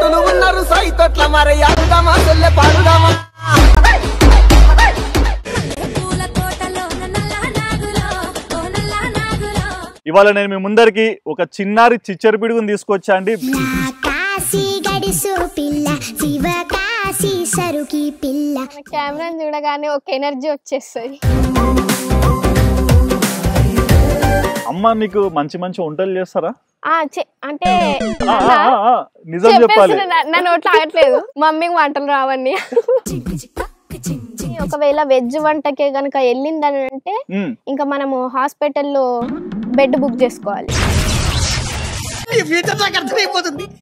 తొట్టులు ఉన్నారు సాయి తొట్ల మరి ఆడుదామా చెల్లె పాడుదామా ఇవాళ నేను మీ ముందరికి ఒక చిన్నారి చిచ్చర పిడుగుని తీసుకొచ్చా అండి. కెమెరాని చూడగానే ఒక ఎనర్జీ వచ్చేస్తుంది. అమ్మ నీకు మంచి మంచి వంటలు చేస్తారా? అంటే నిజం చెప్పాలి, నా నోట్లో ఆగట్లేదు. మమ్మీకి వంటలు రావండి. ఒకవేళ వెజ్ వంటకే గనక వెళ్ళిందని అంటే ఇంకా మనము హాస్పిటల్లో బెడ్ బుక్ చేసుకోవాలి.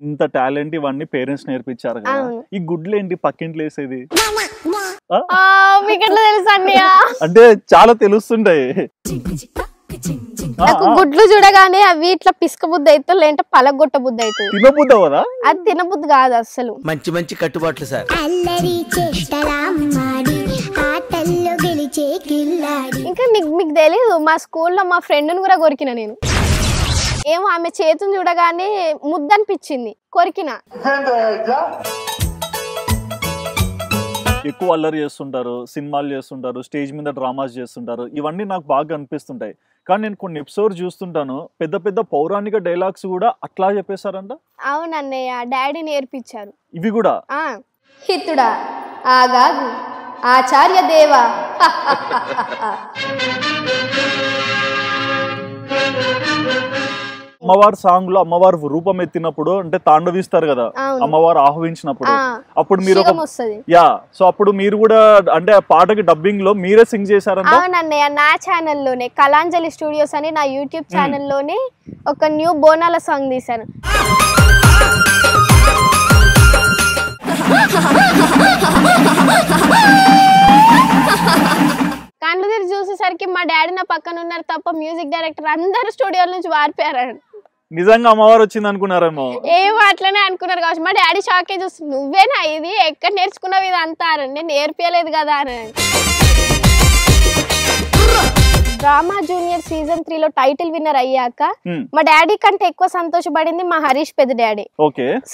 ఇంత టాలెంట్ ఇవన్నీ పేరెంట్స్ నేర్పించారు కదా. ఈ గుడ్లు ఏంటి పక్కింట్లో వేసేది? మీకు ఎట్లా తెలుసు అండి? అంటే చాలా తెలుస్తుంటాయి నాకు గుడ్లు చూడగానే అవి ఇట్లా పిసుక బుద్ధి అవుతుంది, లేదంటే పలగొట్ట బుద్ధి అవుతుంది. తినబుద్ధి అవదా? అది తినబుద్ధి కాదు అసలు. మంచి మంచి కట్టుబాట్లు సార్. ఇంకా మీకు తెలీదు, మా స్కూల్లో మా ఫ్రెండ్ని కూడా కొరికిన నేను. ఏమో ఆమె చేతుని చూడగానే ముద్దనిపించింది, కొరికిన. ఎక్కువ అల్లరి చేస్తుంటారు, సినిమాలు చేస్తుంటారు, స్టేజ్ మీద డ్రామాస్ చేస్తుంటారు. ఇవన్నీ నాకు బాగా అనిపిస్తుంటాయి. కానీ నేను కొన్ని ఎపిసోడ్ చూస్తుంటాను, పెద్ద పెద్ద పౌరాణిక డైలాగ్స్ కూడా అట్లా చెప్పేశారంట. అవునన్నయ్య, డాడీ నేర్పించారు ఇవి కూడా. హితుడా ఆగాగు ఆచార్య దేవా. అమ్మవారి సాంగ్ లో అమ్మవారు రూపం ఎత్తినప్పుడు అంటే తాండవిస్తారు కదా, అమ్మవారు ఆహ్వానించినప్పుడు అప్పుడు మీరు సో అప్పుడు మీరు కూడా అంటే పాటకి డబ్బింగ్ లో మీరే సింగ్ చేశారంట. అవునన్నయ్య, నా ఛానల్లోనే కళాంజలి స్టూడియోస్ అని నా యూట్యూబ్ ఛానల్లోనే ఒక న్యూ బోనాల సాంగ్ తీశాను. కళ్ళు తెరిచి చూసేసరికి మా డాడీ నా పక్కన ఉన్నారు తప్ప మ్యూజిక్ డైరెక్టర్ అందరు స్టూడియోల నుంచి వారిపోయారు. నిజంగా అమ్మవారు వచ్చింది అనుకున్నారేమో. ఏమో అట్లనే అనుకున్నారు కావచ్చు. మా డాడీ షాక్ అయి చూసి, నువ్వేనా ఇది, ఎక్కడ నేర్చుకున్నావు ఇది అంతా? నేను నేర్పియలేదు కదా అని. డ్రామా జూనియర్ సీజన్ 3 లో టైటిల్ విన్నర్ అయ్యాక మా డాడీ కంటే ఎక్కువ సంతోషపడింది మా హరీష్ పెద్ద డాడీ.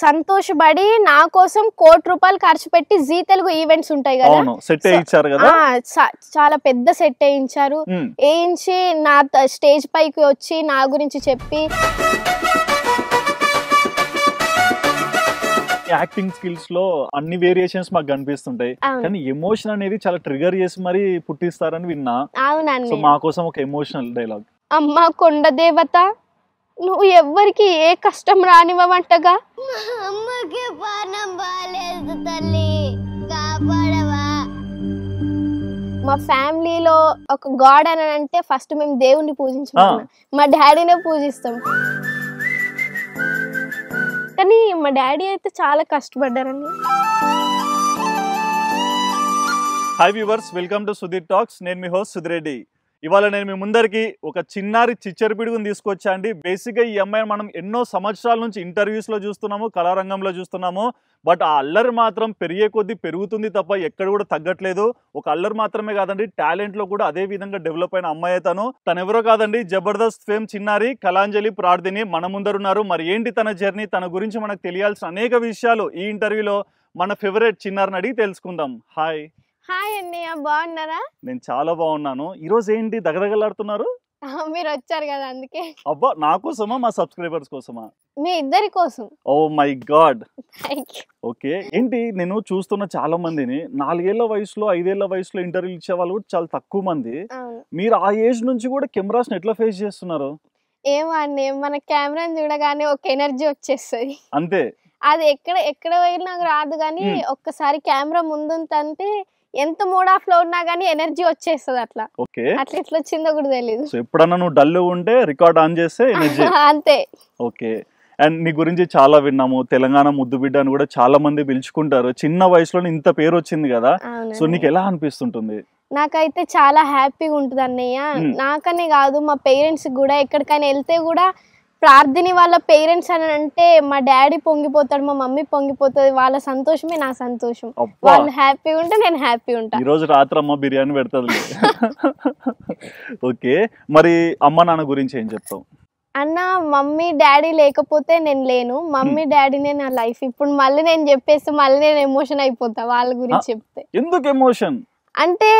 సంతోషపడి నా కోసం ₹1,00,00,000 ఖర్చు పెట్టి జీ తెలుగు ఈవెంట్స్ ఉంటాయి కదా, చాలా పెద్ద సెట్ వేయించారు. వేయించి నా స్టేజ్ పైకి వచ్చి నా గురించి చెప్పి యాక్టింగ్ స్కిల్స్ లో అన్ని వేరియేషన్స్ మాకు కనిపిస్తుంటాయి, కానీ ఎమోషన్ అనేది చాలా ట్రిగర్ చేసి మరి పుట్టిస్తారని విన్నా. సో మా కోసం ఒక ఎమోషనల్ డైలాగ్. అమ్మా కొండ దేవత, నువ్వు ఎవ్వరికి ఏ కష్టం రానివ్వమంటగా, అమ్మకి పానం బాలేదు తల్లి, కాపాడవా. మా ఫ్యామిలీలో ఒక గాడ్ అని అంటే ఫస్ట్ మేము దేవుణ్ణి పూజించాం, మా డాడీనే పూజిస్తాం. కానీ మా డాడీ అయితే చాలా కష్టపడ్డారండి. Hi viewers, welcome to Sudheer talks. నేను మీ హోస్ట్ సుధిరెడ్డి. ఇవాళ నేను మీ ముందరికి ఒక చిన్నారి చిచ్చర పిడుగుని తీసుకొచ్చా అండి. బేసిక్గా ఈ అమ్మాయిని మనం ఎన్నో సంవత్సరాల నుంచి ఇంటర్వ్యూస్లో చూస్తున్నాము, కళారంగంలో చూస్తున్నాము. బట్ ఆ అల్లరి మాత్రం పెరిగే కొద్దీ పెరుగుతుంది తప్ప ఎక్కడ కూడా తగ్గట్లేదు. ఒక అల్లరి మాత్రమే కాదండి, టాలెంట్లో కూడా అదే విధంగా డెవలప్ అయిన అమ్మాయి తను ఎవరో కాదండి, జబర్దస్త్ ఫేమ్ చిన్నారి కళాంజలి ప్రార్థిని మన ముందరున్నారు. మరి ఏంటి తన జర్నీ, తన గురించి మనకు తెలియాల్సిన అనేక విషయాలు ఈ ఇంటర్వ్యూలో మన ఫేవరెట్ చిన్నారిని అడిగి తెలుసుకుందాం. హాయ్. హాయ్ అన్నయ్య, బాగున్నారా? నేను చాలా బాగున్నాను. ఈరోజు ఏంటి దగదగలాడుతున్నారు? మీరు వచ్చారు కదా అందుకే. అబ్బా, నా కోసమా మా సబ్స్క్రైబర్స్ కోసమా? మీ ఇద్దరి కోసం. ఓ మై గాడ్. ఓకే, ఏంటి నేను చూస్తున్న చాలా మందిని 4 ఏళ్ల వయసులో 5 ఏళ్ల వయసులో ఇంటర్వ్యూ ఇచ్చే వాళ్ళు కూడా చాలా తక్కువ మంది. మీరు ఆ ఏజ్ నుంచి కూడా కెమెరాస్ ఎట్లా ఫేస్ చేస్తున్నారు? ఏమో అండి, మన కెమెరాని చూడగానే ఒక ఎనర్జీ వచ్చేస్తుంది అంతే. అది ఎక్కడ పోయినా నాకు రాదు, కానీ ఒక్కసారి కెమెరా ముందుంటే ఎంత మూడ్ ఆఫ్ లో ఉన్నా గానీ ఎనర్జీ వచ్చేస్తుంది. అట్లా అట్లా ఎట్లా వచ్చిందో కూడా తెలియదు. ఎప్పుడన్నా నువ్వు డల్ ఉంటే రికార్డ్ ఆన్ చేస్తే ఎనర్జీ అంతే. ఓకే. అండ్ నీ గురించి చాలా విన్నాము, తెలంగాణ ముద్దు బిడ్డ అని కూడా చాలా మంది పిలుచుకుంటారు. చిన్న వయసులోనే ఇంత పేరు వచ్చింది కదా, సో నీకు ఎలా అనిపిస్తుంటుంది? నాకైతే చాలా హ్యాపీగా ఉంటుంది అన్నయ్య. నాకనే కాదు, మా పేరెంట్స్ కూడా ఎక్కడికైనా వెళ్తే కూడా ప్రార్థిని వాళ్ళ పేరెంట్స్ అని అంటే మా డాడీ పొంగిపోతాడు, మా మమ్మీ పొంగిపోతుంది. వాళ్ళ సంతోషమే నా సంతోషం. వాళ్ళు హ్యాపీగా ఉంటే నేను హ్యాపీ ఉంటా. ఈ రోజు రాత్రి అమ్మ బిర్యానీ పెడతాది. ఓకే, మరి అమ్మ నాన్న గురించి ఏం చెప్తావు? అన్న మమ్మీ డాడీ లేకపోతే నేను లేను, మమ్మీ డాడీనే నా లైఫ్. ఇప్పుడు మళ్ళీ నేను చెప్పేసి మళ్ళీ నేను ఎమోషన్ అయిపోతా వాళ్ళ గురించి చెప్తే. ఎందుకు ఎమోషన్ అంటే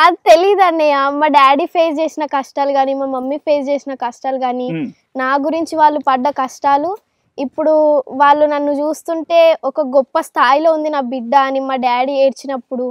అది తెలియదు అన్నయ్య. మా డాడీ ఫేస్ చేసిన కష్టాలు కానీ, మా మమ్మీ ఫేస్ చేసిన కష్టాలు కానీ, నా గురించి వాళ్ళు పడ్డ కష్టాలు, ఇప్పుడు వాళ్ళు నన్ను చూస్తుంటే ఒక గొప్ప స్థాయిలో ఉంది నా బిడ్డ అని మా డాడీ ఏడ్చినప్పుడు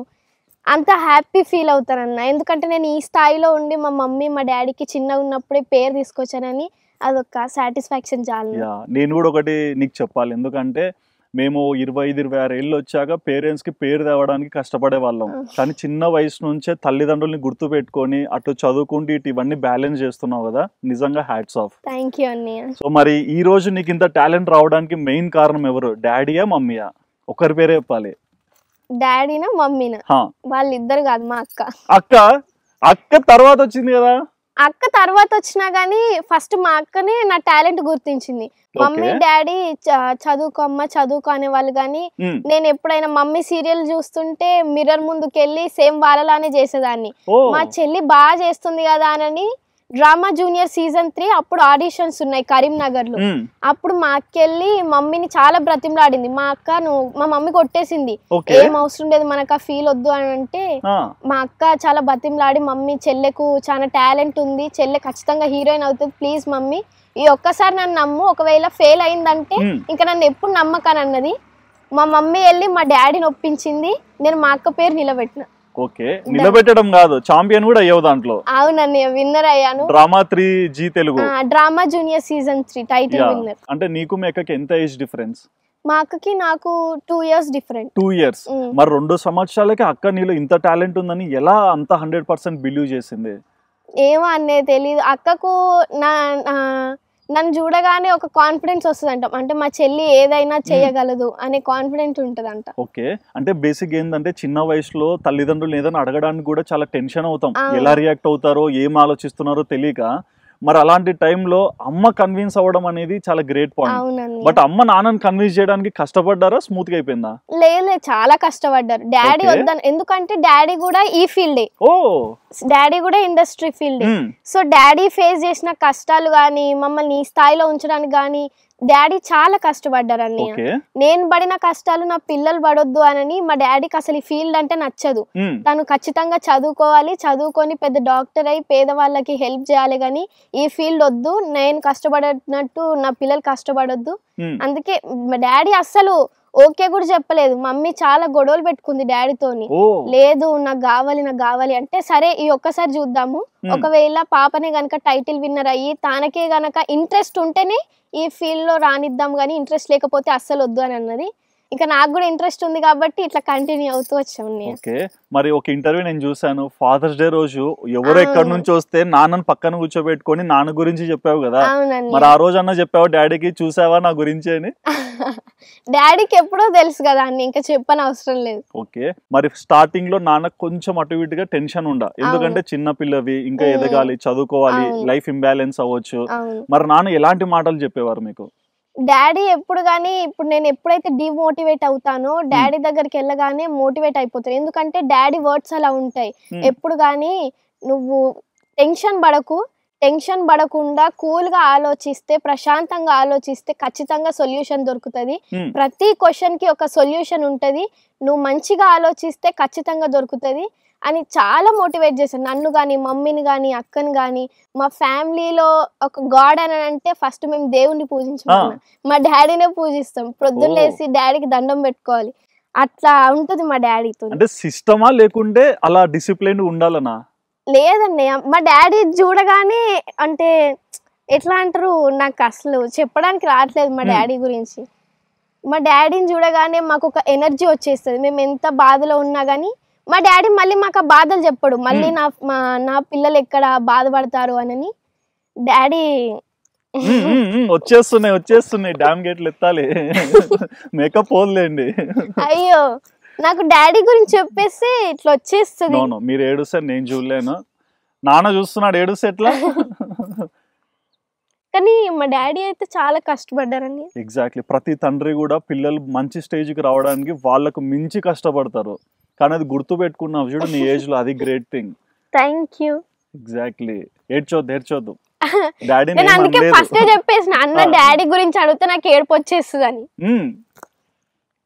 అంత హ్యాపీ ఫీల్ అవుతానన్న. ఎందుకంటే నేను ఈ స్థాయిలో ఉండి మా మమ్మీ మా డాడీకి చిన్నగా ఉన్నప్పుడే పేరు తీసుకొచ్చానని అదొక సాటిస్ఫాక్షన్ చాలు. నేను కూడా ఒకటి నీకు చెప్పాలి, ఎందుకంటే మేము 25-26 ఏళ్ళు వచ్చాక పేరెంట్స్కి పేరు తేవడానికి కష్టపడే వాళ్ళం, కానీ చిన్న వయసు నుంచే తల్లిదండ్రుల్ని గుర్తు పెట్టుకొని అటు చదువుకుంటూ ఇటు ఇవన్నీ బ్యాలెన్స్ చేస్తున్నావు కదా, నిజంగా హ్యాట్స్ ఆఫ్. థ్యాంక్ యూ అన్నయ్య. సో మరి ఈ రోజు నీకు ఇంత టాలెంట్ రావడానికి మెయిన్ కారణం ఎవరు, డాడీయా మమ్మీయా? ఒకరి పేరే చెప్పాలి. డాడీనా మమ్మీనా? వాళ్ళిద్దరు కాదు, మా అక్క. అక్క తర్వాత వచ్చింది కదా. అక్క తర్వాత వచ్చినా గానీ ఫస్ట్ మా అక్కనే నా టాలెంట్ గుర్తించింది. మమ్మీ డాడీ చదువుకో అమ్మ చదువుకో అనే వాళ్ళు, కానీ నేను ఎప్పుడైనా మమ్మీ సీరియల్ చూస్తుంటే మిర్రర్ ముందుకెళ్ళి సేమ్ వాళ్ళలానే చేసేదాన్ని. మా చెల్లి బాగా చేస్తుంది కదా అని డ్రామా జూనియర్ సీజన్ 3 అప్పుడు ఆడిషన్స్ ఉన్నాయి కరీంనగర్ లో. అప్పుడు మా అక్క వెళ్ళి మమ్మీని చాలా బ్రతిమలాడింది. మా అక్క మా మమ్మీ కొట్టేసింది, ఏం అవసరం లేదు మనకు ఆ ఫీల్ వద్దు అని అంటే, మా అక్క చాలా బ్రతిమలాడి మమ్మీ చెల్లెకు చాలా టాలెంట్ ఉంది, చెల్లె ఖచ్చితంగా హీరోయిన్ అవుతుంది, ప్లీజ్ మమ్మీ ఈ ఒక్కసారి నన్ను నమ్ము, ఒకవేళ ఫెయిల్ అయిందంటే ఇంకా నన్ను ఎప్పుడు నమ్మకని అన్నది. మా మమ్మీ వెళ్ళి మా డాడీని ఒప్పించింది, నేను మా అక్క పేరు నిలబెట్టిన. ఓకే, నిలబెట్టడం కాదు, చాంపియన్ కూడా అయ్యావు దాంట్లో. అవునండి, విన్నర్ అయ్యాను. Drama 3 Zee Telugu drama junior season 3 title winner. అంటే నీకు మీ అక్కకి ఎంత ఏజ్ డిఫరెన్స్? మా అక్కకి నాకు 2 years డిఫరెంట్. 2 years. మరి 2 సంవత్సరాలకి అక్క నీలో ఇంత టాలెంట్ ఉందని ఎలా అంత 100% బిలీవ్ చేసింది? ఏమో అనే తెలీదు. అక్కకు నన్ను చూడగానే ఒక కాన్ఫిడెన్స్ వస్తుందంట, అంటే మా చెల్లి ఏదైనా చేయగలదు అనే కాన్ఫిడెంట్ ఉంటదంట. ఓకే, అంటే బేసిక్ ఏంటంటే చిన్న వయసులో తల్లిదండ్రులు ఏదైనా అడగడానికి కూడా చాలా టెన్షన్ అవుతాం, ఎలా రియాక్ట్ అవుతారో ఏం ఆలోచిస్తున్నారో తెలియక. మరి అలాంటి టైంలో అమ్మ కన్విన్స్ అవ్వడం అనేది చాలా గ్రేట్ పాయింట్. బట్ అమ్మ నాన్నని కన్విన్స్ చేయడానికి కష్టపడ్డారా, స్మూత్ గా అయిపోయిందా? లేదు, చాలా కష్టపడ్డారు. డాడీ వద్దని, ఎందుకంటే డాడీ కూడా ఈ ఫీల్డే, డాడీ కూడా ఇండస్ట్రీ ఫీల్డే. సో డాడీ ఫేస్ చేసిన కష్టాలు గానీ, మమ్మల్ని ఈ స్థాయిలో ఉంచడానికి గానీ డాడీ చాలా కష్టపడ్డారు అన్నయ్య. నేను పడిన కష్టాలు నా పిల్లలు పడొద్దు అని మా డాడీకి అసలు ఈ ఫీల్డ్ అంటే నచ్చదు. తను ఖచ్చితంగా చదువుకోవాలి, చదువుకొని పెద్ద డాక్టర్ అయి పేదవాళ్ళకి హెల్ప్ చేయాలి, కానీ ఈ ఫీల్డ్ వద్దు, నేను కష్టపడినట్టు నా పిల్లలు కష్టపడొద్దు. అందుకే మా డాడీ అస్సలు ఓకే కూడా చెప్పలేదు. మమ్మీ చాలా గొడవలు పెట్టుకుంది డాడీతోని, లేదు నాకు కావాలి అంటే, సరే ఈ ఒక్కసారి చూద్దాము, ఒకవేళ పాపనే గనక టైటిల్ విన్నర్ అయ్యి తనకే గనక ఇంట్రెస్ట్ ఉంటేనే ఈ ఫీల్డ్ లో రానిద్దాం, కానీ ఇంట్రెస్ట్ లేకపోతే అస్సలు వద్దు అని అన్నది. ఇంకా నాకు కూడా ఇంట్రెస్ట్ ఉంది కాబట్టి ఇట్లా కంటిన్యూ అవుతూ వచ్చాము. ఓకే, మరి ఒక ఇంటర్వ్యూ నేను చూసాను, ఫాదర్స్ డే రోజు ఎవరు ఎక్కడి నుంచి వస్తే నాన్నని పక్కన కూర్చోబెట్టుకొని నాన్న గురించి చెప్పావు కదా, మరి ఆ రోజు అన్న చెప్పావు డాడీకి చూసావా నా గురించి అని? డాడీకి ఎప్పుడో తెలుసు కదా అన్ని, ఇంకా చెప్పని అవసరం లేదు. ఓకే, మరి స్టార్టింగ్ లో నాన్న కొంచెం అటు ఇటుగా టెన్షన్ ఉండ, ఎందుకంటే చిన్న పిల్లవి, ఇంకా ఎదగాలి, చదువుకోవాలి, లైఫ్ ఇంబ్యాలెన్స్ అవ్వచ్చు. మరి నాన్న ఎలాంటి మాటలు చెప్పేవారు మీకు? డాడీ ఎప్పుడు కానీ, ఇప్పుడు నేను ఎప్పుడైతే డిమోటివేట్ అవుతానో డాడీ దగ్గరికి వెళ్ళగానే మోటివేట్ అయిపోతాను. ఎందుకంటే డాడీ వర్డ్స్ అలా ఉంటాయి, ఎప్పుడు కానీ నువ్వు టెన్షన్ పడకుండా కూల్ గా ఆలోచిస్తే, ప్రశాంతంగా ఆలోచిస్తే ఖచ్చితంగా సొల్యూషన్ దొరుకుతుంది. ప్రతి క్వశ్చన్ కి ఒక సొల్యూషన్ ఉంటది, నువ్వు మంచిగా ఆలోచిస్తే ఖచ్చితంగా దొరుకుతుంది అని చాలా మోటివేట్ చేశాను. నన్ను కానీ, మమ్మీని కానీ, అక్కని కానీ. మా ఫ్యామిలీలో ఒక గాడ్ అని అంటే ఫస్ట్ మేము దేవుణ్ణి పూజించాం, మా డాడీనే పూజిస్తాం. ప్రొద్దున లేసి డాడీకి దండం పెట్టుకోవాలి, అట్లా ఉంటది మా డాడీతో. అంటే సిస్టమా లేకుంటే అలా డిసిప్లిన్ ఉండాలనా? లేదన్నయ్య, మా డాడీ చూడగానే అంటే ఎట్లా అంటారు, నాకు అసలు చెప్పడానికి రావట్లేదు మా డాడీ గురించి. మా డాడీని చూడగానే మాకు ఒక ఎనర్జీ వచ్చేస్తుంది. మేము ఎంత బాధలో ఉన్నా కానీ మా డాడీ మళ్ళీ మాకు ఆ బాధలు చెప్పడు, మళ్ళీ నా పిల్లలు ఎక్కడ బాధపడతారు అని. డాడీ వచ్చేస్తున్నాయి డామ్ గేట్లు ఎత్తాలి, మేకప్ పోదులేండి. అయ్యో, నాకు డాడీ గురించి చెప్పేసి ఇట్లా వచ్చేస్తుంది. మీరు ఏడుస్తే నేను చూడలేను, నాన్న చూస్తున్నాడు ఏడుస్తే ఎట్లా? కానీ మా డాడీ అయితే చాలా కష్టపడ్డారని. ఎగ్జాక్ట్లీ, ప్రతి తండ్రి కూడా పిల్లలు మంచి స్టేజ్కి రావడానికి వాళ్ళకు మించి కష్టపడతారు, కానీ అది గుర్తు పెట్టుకున్నావు చూడు నీ ఏజ్ లో, అది great thing. Thank you. Exactly, ఏడ్చొద్దు. డాడీ నేను అందుకే ఫస్ట్ చెప్పేసిన అన్న డాడీ గురించి అడిగితే నాకు ఏడుపు వచ్చేస్తుంది అని.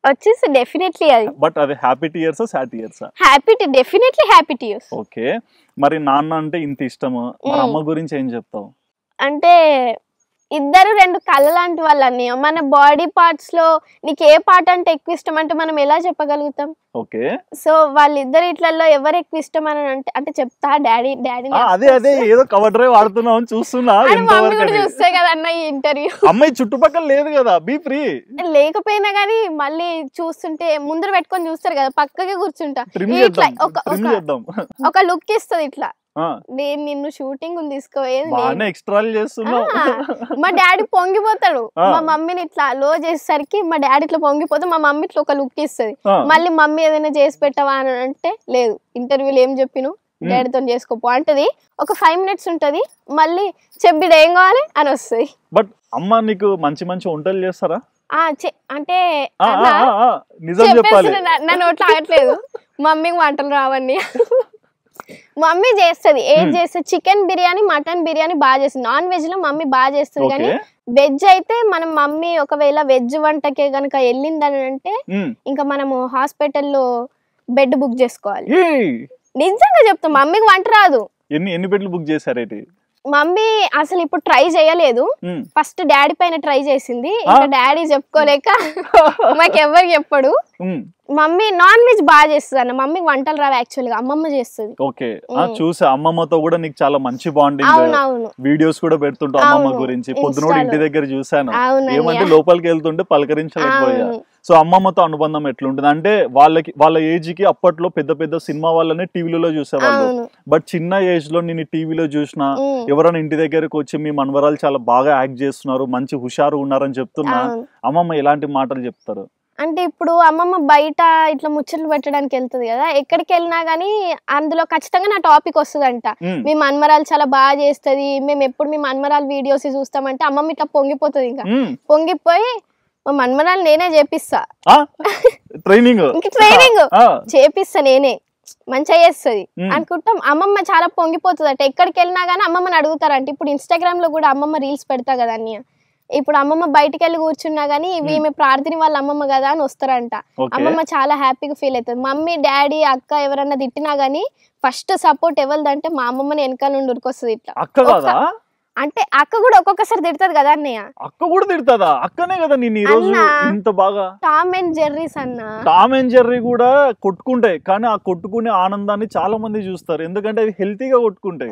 వచ్చేసి డెఫినెట్లీ అది. బట్ అది happy tears sad tears? Happy, definitely happy tears. Okay, మరి నాన్న అంటే ఇంత ఇష్టము, మరి అమ్మ గురించి ఏం చెప్తావు? అంటే ఇద్దరు రెండు కళ్ళ లాంటి వాళ్ళు అన్నయ్య. మన బాడీ పార్ట్స్ లో నీకు ఏ పార్ట్ అంటే ఎక్కువ ఇష్టం అంటే మనం ఎలా చెప్పగలుగుతాం? ఓకే, సో వాళ్ళిద్దరు ఇట్లలో ఎవరు ఎక్కువ ఇష్టం అని అంటే చెప్తా డాడీ డాడీ. అదే ఏదో కవర్ డ్రైవ్ ఆడుతున్నావు అని చూస్తున్నా. మమ్మీ కూడా చూస్తే కదా అన్న ఈ ఇంటర్వ్యూ. అమ్మాయి చుట్టుపక్కల లేదు కదా, బీ ఫ్రీ. లేకపోయినా గానీ మళ్ళీ చూస్తుంటే ముందర పెట్టుకొని చూస్తారు కదా, పక్కకి కూర్చుంటా ఇట్లా ఒక లుక్ ఇస్తుంది ఇట్లా. నేను నిన్ను షూటింగ్ ఉంది తీసుకో, మా డాడీ పొంగిపోతాడు. మా మమ్మీని ఇట్లా లో చేసేసరికి మా డాడీ ఇట్లా పొంగిపోతే మా మమ్మీ ఇట్లా ఒక లుక్ ఇస్తుంది. మళ్ళీ మమ్మీ ఏదైనా చేసి పెట్టవా అని అంటే లేదు, ఇంటర్వ్యూలో ఏం చెప్పిను డాడీతో చేసుకోపో అంటది. ఒక 5 minutes ఉంటది, మళ్ళీ చెప్పిడు ఏం కావాలి అని వస్తుంది. బట్ అమ్మ నీకు మంచి మంచి వంటలు చేస్తారా? అంటే నా నోట్లో ఆగట్లేదు, మమ్మీకి వంటలు రావని. మమ్మీ చేస్తుంది, ఏది చేస్తుంది, చికెన్ బిర్యానీ మటన్ బిర్యానీ బాగా చేస్తుంది. నాన్ వెజ్ లో మమ్మీ బాగా చేస్తుంది, కానీ వెజ్ అయితే మనం మమ్మీ ఒకవేళ వెజ్ వంటకే గనక వెళ్ళిందని అంటే ఇంకా మనము హాస్పిటల్లో బెడ్ బుక్ చేసుకోవాలి. నిజంగా చెప్తాం, మమ్మీకి వంట రాదు. ఎన్ని బెడ్లు బుక్ చేశారేంటి? మమ్మీ అసలు ఇప్పుడు ట్రై చేయలేదు, ఫస్ట్ డాడీ పైన ట్రై చేసింది. ఇంకా డాడీ చెప్పుకోలేక మాకెవ్వరు చెప్పడు. మమ్మీ నాన్ వెజ్ బాగా చేస్తుంది అన్న, మమ్మీకి వంటలు రావు యాక్చువల్ గా, అమ్మమ్మ చేస్తుంది. ఓకే, చూసా అమ్మమ్మతో కూడా నీకు చాలా మంచి బాండింగ్, వీడియోస్ కూడా పెడుతుంటావు అమ్మమ్మ గురించి. పొద్దున ఇంటి దగ్గర చూసాను, ఏమంటే లోపలికి వెళ్తుంటే పలకరించలేకపోయా. సో అమ్మమ్మతో అనుబంధం ఎట్లుంటుంది అంటే వాళ్ళ ఏజ్ కి అప్పట్లో పెద్ద పెద్ద సినిమా వాళ్ళనే టీవీలలో చూసేవాళ్ళు, బట్ చిన్న ఏజ్ లో నేను టీవీలో చూసినా ఎవరైనా ఇంటి దగ్గరకు వచ్చి మీ మనవరాలు చాలా బాగా యాక్ట్ చేస్తున్నారు, మంచి హుషారు ఉన్నారని చెప్తున్నా, అమ్మమ్మ ఎలాంటి మాటలు చెప్తారు అంటే ఇప్పుడు అమ్మమ్మ బయట ఇట్లా ముచ్చట్లు పెట్టడానికి వెళ్తుంది కదా, ఎక్కడికి వెళ్ళినా గానీ అందులో ఖచ్చితంగా నా టాపిక్ వస్తుందంట. మీ మన్మరాలు చాలా బాగా చేస్తుంది, మేము ఎప్పుడు మీ మన్మరాలు వీడియోస్ చూస్తామంటే అమ్మమ్మ ఇట్లా పొంగిపోతుంది. ఇంకా పొంగిపోయి మా మన్మరాలు నేనే చేపిస్తా, ట్రైనింగ్ చేపిస్తా నేనే, మంచిగా చేస్తుంది అనుకుంటాం. అమ్మమ్మ చాలా పొంగిపోతుంది అట, ఎక్కడికి వెళ్ళినా గానీ అమ్మమ్మని అడుగుతారంట. ఇప్పుడు ఇన్స్టాగ్రామ్ లో కూడా అమ్మమ్మ రీల్స్ పెడతా కదా అన్నయ్య, ఇప్పుడు అమ్మమ్మ బయటకు వెళ్ళి కూర్చున్నా గానీ ఈమె ప్రార్థన వాళ్ళ అమ్మమ్మ కదా అని వస్తారంట. అమ్మమ్మ చాలా హ్యాపీగా ఫీల్ అవుతుంది. మమ్మీ డాడీ అక్క ఎవరన్నా తిట్టినా గానీ ఫస్ట్ సపోర్ట్ ఎవరిదంటే మా అమ్మమ్మని వెనకాల నుండి ఉరికొస్తుంది ఇట్లా. అంటే అక్క కూడా ఒక్కొక్కసారి తిడుతుంది కదా అన్నయ్య. అక్క కూడా తిడుతుందా? అక్కనే కదా నేను ఈ రోజు ఇంత బాగా. టామ్ అండ్ జెర్రీస్ అన్న, టామ్ అండ్ జెర్రీ కూడా కొట్టుకుంటాయి, కానీ ఆ కొట్టుకునే ఆనందాన్ని చాలా మంది చూస్తారు, ఎందుకంటే అవి హెల్తీగా కొట్టుకుంటాయి.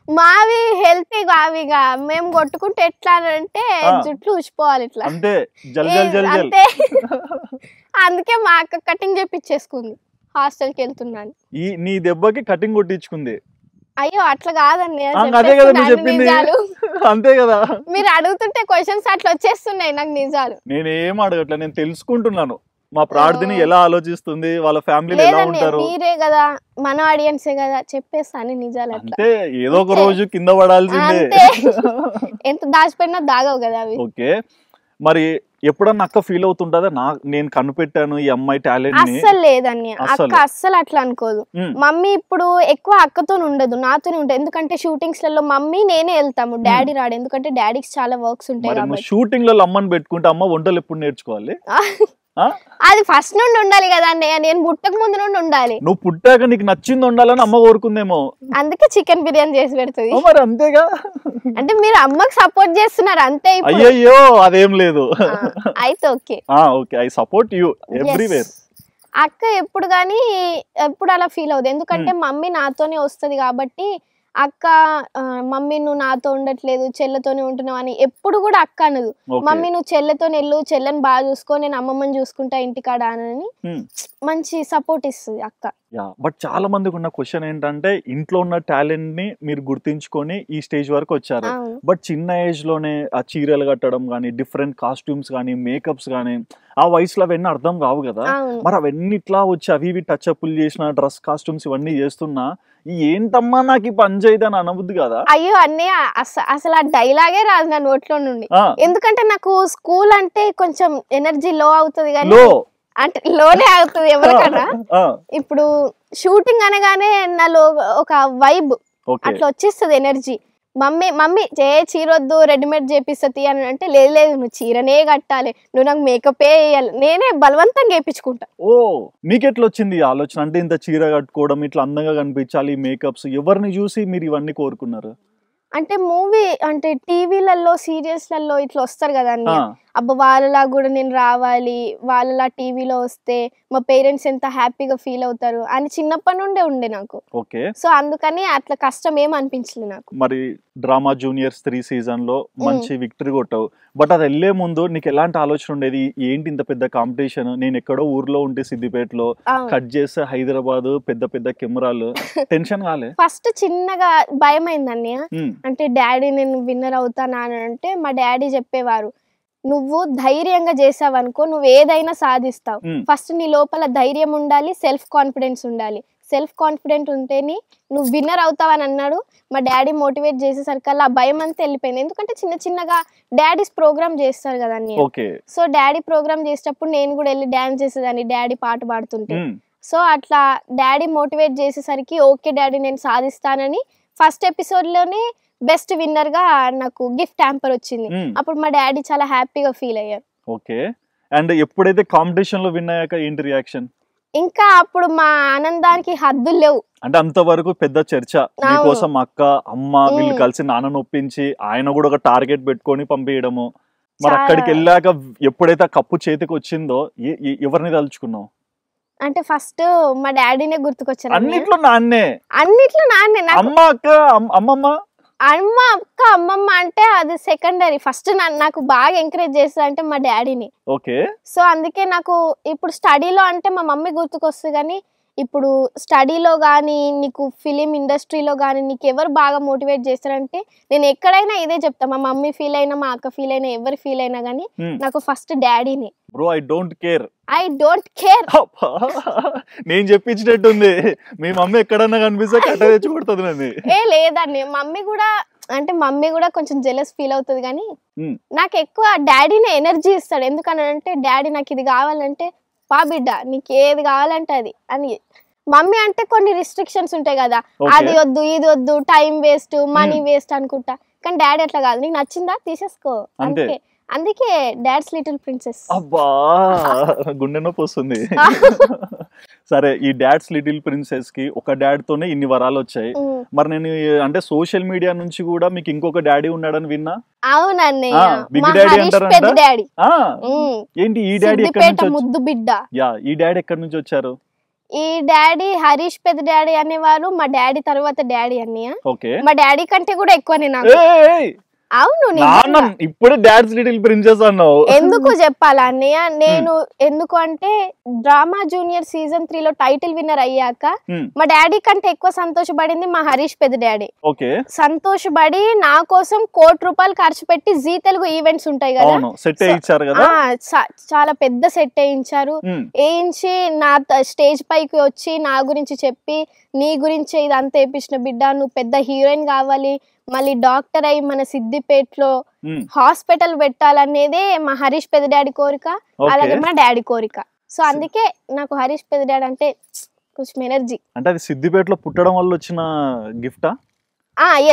మావి హెల్తీ కావిగా, మేము కొట్టుకుంటే ఎట్లా అంటే జుట్లు ఊసిపోవాలి ఇట్లా, అంతే జల్ జల్ జల్ అంతే. అందుకే మా అక్క కటింగ్ చేపించేసుకుంది, హాస్టల్కి వెళ్తున్నాను. నీ దెబ్బకి కటింగ్ కొట్టించుకుంది. అయ్యో అట్లా కాదండి, అంతే కదా, మీరు అడుగుతుంటే క్వశ్చన్స్ అట్లా వచ్చేస్తున్నాయి నాకు నిజాలు. నేనేం అడగట్లే, నేను తెలుసుకుంటున్నాను మా ప్రార్థన ఎలా ఆలోచిస్తుంది, వాళ్ళ ఫ్యామిలీలో ఎలా ఉంటారు. మీరే కదా మన ఆడియన్సే కదా, చెప్పేస్తాను నిజాలు. అంటే ఏదో ఒక రోజు కింద పడాల్సిందే, ఎంత దాచిపెట్టినా దాగవు కదా అవి. ఓకే, మరి ఎప్పుడన్నా అక్క ఫీల్ అవుతుంటదా నేను కనిపెట్టాను ఈ అమ్మాయి టాలెంట్ ని? అస్సలు లేదన్నయ్య, అక్క అస్సలు అట్లా అనుకోదు. మమ్మీ ఇప్పుడు ఎక్కువ అక్కతో ఉండదు, నాతోనే ఉంటుంది. ఎందుకంటే షూటింగ్స్ లలో మమ్మీ నేనే వెళ్తాము, డాడీ రాడు, ఎందుకంటే డాడీకి చాలా వర్క్స్ ఉంటాయి. షూటింగ్ లలో అమ్మని పెట్టుకుంటే అమ్మ వంటలు ఎప్పుడు నేర్చుకోవాలి? అది ఫస్ట్ నుండి ఉండాలి కదా అన్నయ్య, నేను పుట్టక ముందు నుండి ఉండాలి. నువ్వు పుట్టాక నీకు నచ్చింది ఉండాలని అమ్మ కోరుకుందేమో, అందుకే చికెన్ బిర్యానీ చేసి పెడుతుంది. మరి అంతేగా, అంటే మీరు అమ్మకి సపోర్ట్ చేస్తున్నారు అంతే. అయ్యో అదేం లేదు. అయితే okay okay, I support you everywhere. అక్క ఎప్పుడు కానీ ఎప్పుడు అలా ఫీల్ అవుతుంది, ఎందుకంటే మమ్మీ నాతోనే వస్తుంది కాబట్టి. అక్క మమ్మీ నువ్వు నాతో ఉండట్లేదు, చెల్లెతోనే ఉంటున్నావు అని ఎప్పుడు కూడా అక్క అనదు. మమ్మీ నువ్వు చెల్లెతో వెళ్ళు, చెల్లెని బాగా చూసుకో, నేను అమ్మమ్మని చూసుకుంటా ఇంటికాడ అని మంచి సపోర్ట్ ఇస్తుంది అక్క. బట్ చాలా మందికి ఉన్న క్వశ్చన్ ఏంటంటే, ఇంట్లో ఉన్న టాలెంట్ ని మీరు గుర్తించుకొని ఈ స్టేజ్ వరకు వచ్చారు, బట్ చిన్న ఏజ్ లోనే ఆ చీరలు కట్టడం కానీ, డిఫరెంట్ కాస్ట్యూమ్స్ కానీ, మేకప్స్ కానీ, ఆ వయసులో అవన్నీ అర్థం కావు కదా. మరి అవన్నీ ఇట్లా వచ్చి అవి ఇవి టచ్ అప్లు చేసిన డ్రెస్ కాస్ట్యూమ్స్ ఇవన్నీ చేస్తున్నా ఏంటమ్మా నాకు ఈ పని చేయదని అనబుద్ది కదా? అయ్యో అన్నయ్య, అసలు ఆ డైలాగే రాదు నా నోట్లో నుండి. ఎందుకంటే నాకు స్కూల్ అంటే కొంచెం ఎనర్జీ లో అవుతుంది, కానీ అంటే లోనే అవుతుంది ఎవరికన్నా. ఇప్పుడు షూటింగ్ అనగానే నాలో ఒక వైబ్ అట్లా వచ్చేస్తుంది ఎనర్జీ. మమ్మీ చీర వద్దు రెడీమేడ్ చేపిస్తుంది అని అంటే లేదు లేదు నువ్వు చీరనే కట్టాలి, నువ్వు నాకు మేకప్ వేయాలి, నేనే బలవంతంగా వేయించుకుంటా. ఓ మీకు ఎట్లా వచ్చింది ఈ ఆలోచన? అంటే ఇంత చీర కట్టుకోవడం, ఇట్లా అందంగా కనిపించాలి, మేకప్స్, ఎవరిని చూసి మీరు ఇవన్నీ కోరుకున్నారు? అంటే మూవీ అంటే టీవీలలో సీరియల్స్లలో ఇట్లా వస్తారు కదా అన్ని, అబ్బా వాళ్ళలా కూడా నేను రావాలి, వాళ్ళలా టీవీలో వస్తే మా పేరెంట్స్ ఎంత హ్యాపీగా ఫీల్ అవుతారు అని చిన్నప్పటి నుండే ఉండే నాకు. ఓకే. సో అందుకని అట్లా కష్టం ఏం అనిపించలేదు నాకు. మరి డ్రామా జూనియర్స్ 3 సీజన్ లో మంచి విక్టరీ కొట్టావు. బట్ అది వెళ్లే ముందు నీకు ఎలాంటి ఆలోచన ఉండేది? ఏంటి ఇంత పెద్ద కాంపిటీషన్, నేను ఎక్కడో ఊర్లో ఉంటే సిద్దిపేటలో, కట్ చేస్తే హైదరాబాద్, పెద్ద పెద్ద కెమెరాలు, టెన్షన్ కాలే? ఫస్ట్ చిన్నగా భయం అయింది అన్నయ్య. అంటే డాడీ నేను విన్నర్ అవుతానా అని అంటే మా డాడీ చెప్పేవారు, నువ్వు ధైర్యంగా చేసావనుకో నువ్వు ఏదైనా సాధిస్తావు. ఫస్ట్ నీ లోపల ధైర్యం ఉండాలి, సెల్ఫ్ కాన్ఫిడెన్స్ ఉండాలి. సెల్ఫ్ కాన్ఫిడెంట్ ఉంటేనే నువ్వు విన్నర్ అవుతావని అన్నాడు. మా డాడీ మోటివేట్ చేసేసరికల్లా ఆ భయం అంతా వెళ్ళిపోయింది. ఎందుకంటే చిన్న చిన్నగా డాడీస్ ప్రోగ్రామ్ చేస్తారు కదా అన్ని. సో డాడీ ప్రోగ్రామ్ చేసేటప్పుడు నేను కూడా వెళ్ళి డాన్స్ చేసేదాన్ని, డాడీ పాట పాడుతుంటే. సో అట్లా డాడీ మోటివేట్ చేసేసరికి ఓకే డాడీ నేను సాధిస్తానని ఫస్ట్ ఎపిసోడ్ లోనే బెస్ట్ విన్నర్ గా నాకు గిఫ్ట్ హ్యాంపర్ వచ్చింది. అప్పుడు మా డాడీ చాలా హ్యాపీగా ఫీల్ అయ్యారు. ఓకే. అండ్ ఎప్పుడైతే కాంపిటీషన్ లో విన్ అయ్యాక ఏంటి రియాక్షన్? ఇంకా అప్పుడు మా ఆనందానికి హద్దులు లేవు. అంటే అంతవరకు పెద్ద చర్చ, మీకోసం అక్క అమ్మ వీళ్ళు కలిసి నాన్నను ఒప్పించి ఆయన కూడా ఒక టార్గెట్ పెట్టుకొని పంపించడము. మరి అక్కడికి వెళ్ళాక ఎప్పుడైతే కప్పు చేతికి వచ్చిందో ఎవరిని తలుచుకున్నావు? అంటే ఫస్ట్ మా డాడీనే గుర్తుకొచ్చారు. అన్నిట్లో నాన్నే అమ్మ అక్క అమ్మమ్మ అమ్మ అక్క అమ్మమ్మ అంటే అది సెకండరీ. ఫస్ట్ నాకు బాగా ఎంకరేజ్ చేస్తుంది అంటే మా డాడీని. ఓకే. సో అందుకే నాకు ఇప్పుడు స్టడీలో అంటే మా మమ్మీ గుర్తుకొస్తుంది, కానీ ఇప్పుడు స్టడీలో కానీ నీకు ఫిలిం ఇండస్ట్రీలో కానీ నీకు ఎవరు బాగా మోటివేట్ చేస్తారంటే నేను ఎక్కడైనా ఇదే చెప్తా. మా మమ్మీ ఫీల్ అయినా, మా అక్క ఫీల్ అయినా, ఎవరు ఫీల్ అయినా కానీ నాకు ఫస్ట్ డాడీని. Bro I don't care. నేను చెప్పించినట్టుంది, మీ మమ్మీ ఎక్కడన్నా కనిపిస్తే కట్ట తెచ్చి కొడుతుంది. లేదండి, మమ్మీ కూడా అంటే మమ్మీ కూడా కొంచెం జెలస్ ఫీల్ అవుతుంది, కానీ నాకు ఎక్కువ డాడీనే ఎనర్జీ ఇస్తాడు. ఎందుకనంటే డాడీ నాకు ఇది కావాలంటే పా బిడ్డ నీకు ఏది కావాలంటే అది అని. మమ్మీ అంటే కొన్ని రిస్ట్రిక్షన్స్ ఉంటాయి కదా, అది వద్దు ఇది వద్దు, టైం వేస్ట్, మనీ వేస్ట్ అనుకుంటా. కానీ డాడీ అట్లా కాదు, నీకు నచ్చిందా తీసేసుకో. అందుకే డాడ్స్ లిటిల్ ప్రిన్సెస్. అబ్బా గుండె నొప్పి వస్తుంది. సరే, ఈ డాడ్స్ లిటిల్ ప్రిన్సెస్ కి ఒక డాడ్ తోనే ఇన్ని వరాలు వచ్చాయి. మరి నేను అంటే సోషల్ మీడియా నుంచి కూడా మీకు ఇంకొక డాడీ ఉన్నాడని విన్నా. అవునన్నయ్య, బిగ్ డాడీ అంటారంట. ఏంటి ఈ డాడీ ఎక్కడి నుంచి? ముద్దు బిడ్డ. ఈ డాడీ ఎక్కడి నుంచి వచ్చారు? ఈ డాడీ హరీష్ పెద్ద డాడీ అనేవారు. మా డాడీ తర్వాత డాడీ అన్నయ్య. మా డాడీ కంటే కూడా ఎక్కువనే నాకు. అవును, ఇప్పుడు డాడ్స్ లిటిల్ ప్రిన్సెస్ అన్నావు. ఎందుకు చెప్పాలా అన్నయ్య? నేను ఎందుకు అంటే డ్రామా జూనియర్ సీజన్ 3 లో టైటిల్ విన్నర్ అయ్యాక మా డాడీ కంటే ఎక్కువ సంతోషపడింది మా హరీష్ పెద్ద డాడీ. సంతోషపడి నా కోసం ₹1,00,00,000 ఖర్చు పెట్టి జీ తెలుగు ఈవెంట్స్ ఉంటాయి కదా, చాలా పెద్ద సెట్ వేయించారు. వేయించి నా స్టేజ్ పైకి వచ్చి నా గురించి చెప్పి, నీ గురించి ఇదంతా వేయించిన బిడ్డ, నువ్వు పెద్ద హీరోయిన్ కావాలి, మళ్ళీ డాక్టర్ అయి మన సిద్దిపేటలో హాస్పిటల్ పెట్టాలనేదే మా హరీష్ పెద్ద డాడీ కోరిక, అలాగే మా డాడీ కోరిక. సో అందుకే నాకు హరీష్ పెద్ద డాడీ అంటే కొంచెం ఎనర్జీ. అంటే అది సిద్దిపేటలో పుట్టడం వల్ల వచ్చిన గిఫ్టా?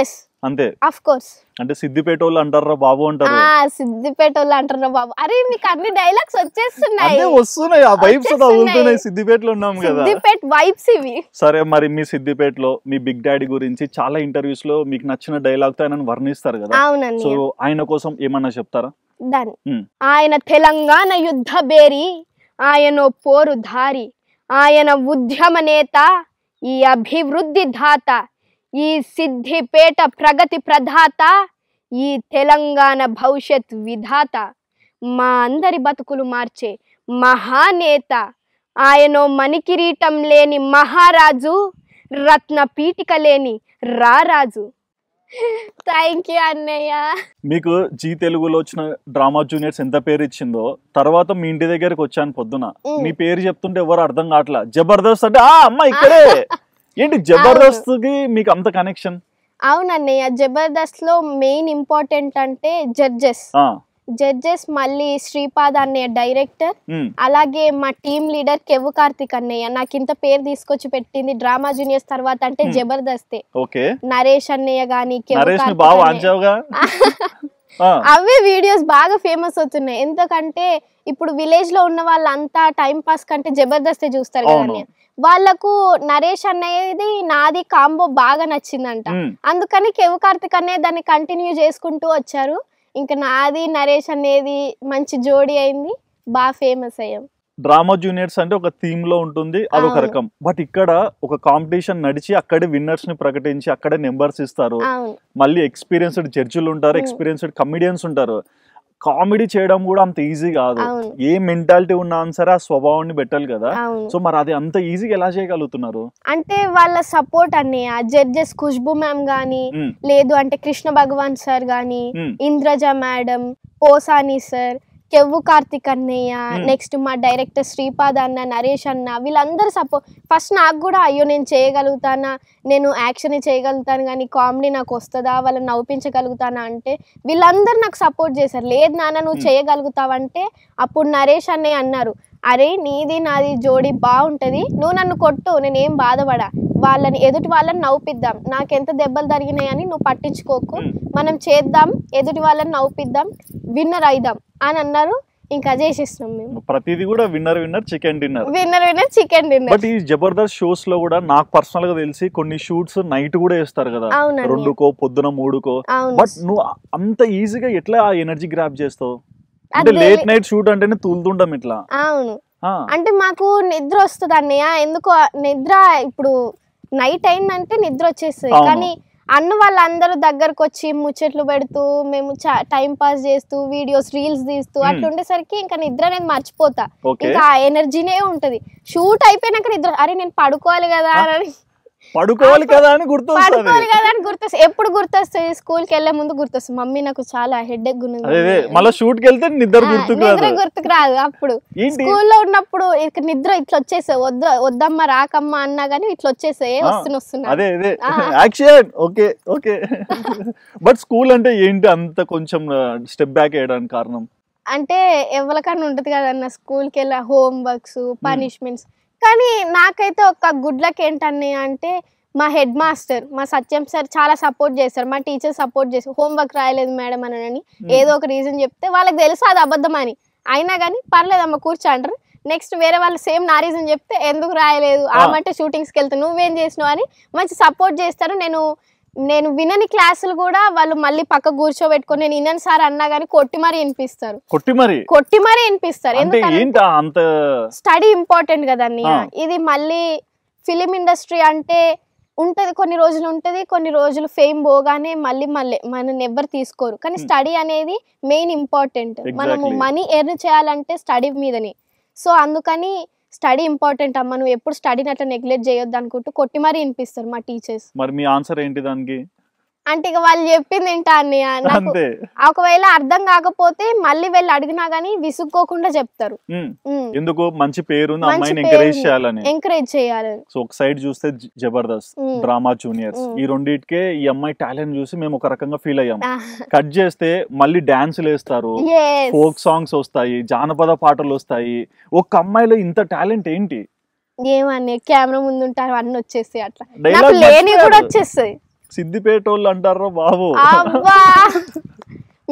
ఎస్, అంతే. Of course. అంటే సిద్దిపేట వాళ్ళు అంటారా బాబు అంటారు. సిద్దిపేట వాళ్ళు అంటారా బాబు. అరే మీకు అన్ని డైలాగ్స్ వచ్చేస్తున్నాయి. వస్తున్నాయి, ఆ వైబ్స్ తగులుతున్నాయి. సిద్దిపేటలో ఉన్నాం కదా, సిద్దిపేట వైబ్స్ ఇవి. సరే, మరి మీ సిద్దిపేటలో మీ బిగ్ డాడీ గురించి చాలా ఇంటర్వ్యూస్ లో మీకు నచ్చిన డైలాగ్ తో ఆయన వర్ణిస్తారు కదా. సో ఆయన కోసం ఏమన్నా చెప్తారా? ఆయన తెలంగాణ యుద్ధ బేరి, ఆయన పోరు ధారి, ఆయన ఉద్యమ నేత, ఈ అభివృద్ధి దాత, ఈ సిద్దిపేట ప్రగతి ప్రదాత, ఈ తెలంగాణ భవిష్యత్ విధాత, మా అందరి బతుకులు మార్చే మహానేత, ఆయన మణికిరీటం లేని మహారాజు, రత్న పీఠిక లేని రారాజు. థ్యాంక్ యూ అన్నయ్య. మీకు జీ తెలుగులో వచ్చిన డ్రామా జూనియర్స్ ఎంత పేరు ఇచ్చిందో, తర్వాత మీ ఇంటి దగ్గరకు వచ్చాను పొద్దున, మీ పేరు చెప్తుంటే ఎవరు అర్థం కావట్లా. జబర్దస్త్ అంటే అమ్మ ఇక్కడే. ఏంటి జబర్దస్త్ కి మీకు అంత కనెక్షన్? అవునన్నయ్య, జబర్దస్త్ లో మెయిన్ ఇంపార్టెంట్ అంటే జడ్జెస్. జడ్జెస్ మళ్ళీ శ్రీపాద్ అన్నయ్య డైరెక్టర్, అలాగే మా టీమ్ లీడర్ కెవ్వు కార్తిక్ అన్నయ్య. నాకు ఇంత పేరు తీసుకొచ్చి పెట్టింది డ్రామా జూనియర్స్ తర్వాత అంటే జబర్దస్తే. నరేష్ అన్నయ్య గానీ అవే వీడియోస్ బాగా ఫేమస్ అవుతున్నాయి. ఎందుకంటే ఇప్పుడు విలేజ్ లో ఉన్న వాళ్ళంతా టైం పాస్ కంటే జబర్దస్తే చూస్తారు కదా, వాళ్ళకు నరేష్ అనేది నాది కాంబో బాగా నచ్చిందంట. అందుకని కెవ్వు కార్తిక్ అన్నయ్య దాన్ని కంటిన్యూ చేసుకుంటూ వచ్చారు. ఇంకా నాది నరేష్ అనేది మంచి జోడీ అయింది, బాగా ఫేమస్ అయ్యాం. డ్రామా జూనియర్స్ అంటే ఒక థీమ్ లో ఉంటుంది, అదొక రకం. బట్ ఇక్కడ ఒక కాంపిటీషన్ నడిచి అక్కడే విన్నర్స్ ని ప్రకటించి అక్కడే నెంబర్స్ ఇస్తారు. మళ్ళీ ఎక్స్పీరియన్స్డ్ జడ్జిలు ఉంటారు, ఎక్స్పీరియన్స్డ్ కమిడియన్స్ ఉంటారు. కామెడీ చేయడం కూడా అంత ఈజీ కాదు. ఏ మెంటాలిటీ ఉన్నా సరే ఆ స్వభావాన్ని పెట్టాలి కదా. సో మరి అది అంత ఈజీగా ఎలా చేయగలుగుతున్నారు అంటే వాళ్ళ సపోర్ట్ అన్నయ్య. జడ్జెస్ ఖుష్బు మ్యామ్ గానీ, లేదు అంటే కృష్ణ భగవాన్ సార్ గానీ, ఇంద్రజ మేడం, పోసాని సార్, కెవ్వు కార్తిక్ అన్నయ్య, నెక్స్ట్ మా డైరెక్టర్ శ్రీపాద్ అన్న, నరేష్ అన్న, వీళ్ళందరూ సపోర్ట్. ఫస్ట్ నాకు కూడా అయ్యో నేను చేయగలుగుతానా, నేను యాక్షన్ చేయగలుగుతాను కానీ కామెడీ నాకు వస్తుందా, వాళ్ళని నవ్వించగలుగుతానా అంటే వీళ్ళందరూ నాకు సపోర్ట్ చేశారు. లేదు నాన్న నువ్వు చేయగలుగుతావంటే అప్పుడు నరేష్ అన్నయ్య అన్నారు, అరే నీది నాది జోడీ బాగుంటది, నువ్వు నన్ను కొట్టు, నేనేం బాధపడా, వాళ్ళని ఎదుటి వాళ్ళని నవ్వుపిద్దాం, నాకెంత దెబ్బలు తగినాయని నువ్వు పట్టించుకోకు, మనం చేద్దాం, ఎదుటి వాళ్ళని నవ్వుపిద్దాం, విన్నర్ అయిదాం అని అన్నారు. ఇంకా చేసేస్తున్నాం మేము. ప్రతిదీ కూడా winner winner chicken dinner, winner winner chicken dinner. But ఈ జబర్దస్త్ షోస్ లో కూడా నాకు పర్సనల్ గా తెలిసి కొన్ని షూట్స్ నైట్ కూడా వేస్తారు కదా, 2కో పొద్దున 3కో. బట్ నువ్వు అంత ఈజీగా ఎట్లా ఆ ఎనర్జీ గ్రాప్ చేస్తావు? అంటే లేట్ నైట్ షూట్ అంటేనే తూలుతుంటాం ఇట్లా. అవును, అంటే మాకు నిద్ర వస్తుంది అన్నయ్య. ఎందుకో నిద్ర ఇప్పుడు నైట్ అయిందంటే నిద్ర వచ్చేస్తుంది. కానీ అన్న వాళ్ళందరూ దగ్గరకు వచ్చి ముచ్చట్లు పెడుతూ మేము టైం పాస్ చేస్తూ వీడియోస్ రీల్స్ తీస్తూ అట్లా ఉండేసరికి ఇంకా నిద్ర అనేది మర్చిపోతా. ఇంకా ఆ ఎనర్జీనే ఉంటది. షూట్ అయిపోయినాక నిద్ర, అరే నేను పడుకోవాలి కదా అని పడుకోవాలి కదా అని గుర్తొస్తుంది. ఎప్పుడు గుర్తొస్తుంది? స్కూల్ కి వెళ్లే ముందు గుర్తొస్తుంది, మమ్మీ నాకు చాలా హెడేక్ ఉన్నది. మళ్ళీ షూట్ కి వెళ్తే నిద్ర గుర్తుకు రాదు. అప్పుడు స్కూల్లో ఉన్నప్పుడు నిద్ర ఇట్లా వచ్చేసాయి, వద్దమ్మా రాకమ్మా అన్నా గానీ ఇట్లా వచ్చేసాయి, వస్తున్నా. బట్ స్కూల్ అంటే ఏంటి అంత కొంచెం స్టెప్ బ్యాక్ వేయడానికి కారణం? అంటే ఎవరికన్నా ఉంటది కదన్న స్కూల్ కి వెళ్ళా హోమ్ వర్క్స్, పనిష్మెంట్స్. కానీ నాకైతే ఒక గుడ్ లక్ ఏంటని అంటే మా హెడ్ మాస్టర్ మా సత్యం సార్ చాలా సపోర్ట్ చేస్తారు, మా టీచర్ సపోర్ట్ చేస్తారు. హోంవర్క్ రాయలేదు మేడం అని ఏదో ఒక రీజన్ చెప్తే వాళ్ళకి తెలుసు అది అబద్ధం అని, అయినా కానీ పర్లేదమ్మా కూర్చో అంటారు. నెక్స్ట్ వేరే వాళ్ళు సేమ్ నా రీజన్ చెప్తే ఎందుకు రాయలేదు ఆమంటే షూటింగ్స్కి వెళ్తాను నువ్వేం చేసినావు అని మంచి సపోర్ట్ చేస్తారు. నేను వినని క్లాసులు కూడా వాళ్ళు మళ్ళీ పక్క కూర్చోబెట్టుకొని నేను వినని సార్ అన్నా గానీ కొట్టి మరీ వినిపిస్తారు. ఎందుకంటే స్టడీ ఇంపార్టెంట్ కదండి. ఇది మళ్ళీ ఫిలిం ఇండస్ట్రీ అంటే ఉంటది, కొన్ని రోజులు ఉంటది, కొన్ని రోజులు ఫేమ్ పోగానే మళ్ళీ మనని ఎవరు తీసుకోరు. కానీ స్టడీ అనేది మెయిన్ ఇంపార్టెంట్. మనము మనీ ఎర్న్ చేయాలంటే స్టడీ మీదనే. సో అందుకని స్టడీ ఇంపార్టెంట్ అమ్మ, నువ్వు ఎప్పుడు స్టడీని అట్లా నెగ్లెక్ట్ చేయొద్దు అనుకుంటూ కొట్టి మరీ వినిపిస్తారు మా టీచర్స్. మరి మీ ఆన్సర్ ఏంటి దానికి? అంటే ఇక వాళ్ళు చెప్పింది ఏంటా అన్నయ్య, ఒకవేళ అర్థం కాకపోతే మళ్ళీ వెళ్ళి అడిగినా గానీ విసుక్కోకుండా చెప్తారు. ఎందుకు మంచి పేరు అమ్మాయిని ఎంకరేజ్ చేయాలి. సో ఒక సైడ్ చూస్తే జబర్దస్త్, డ్రామా జూనియర్స్, ఈ రెండింటికే ఈ అమ్మాయి టాలెంట్ చూసి మేము ఒక రకంగా ఫీల్ అయ్యాం. కట్ చేస్తే మళ్ళీ డాన్సులు వేస్తారు, ఫోక్ సాంగ్స్ వస్తాయి, జానపద పాటలు వస్తాయి. ఒక అమ్మాయిలో ఇంత టాలెంట్ ఏంటి? ఏమన్నా కెమెరా ముందు ఉంటారు అన్ని వచ్చేస్తాయి, అట్లా లేని కూడా వచ్చేస్తాయి. సిద్దిపేట వాళ్ళు అంటారా బాబు,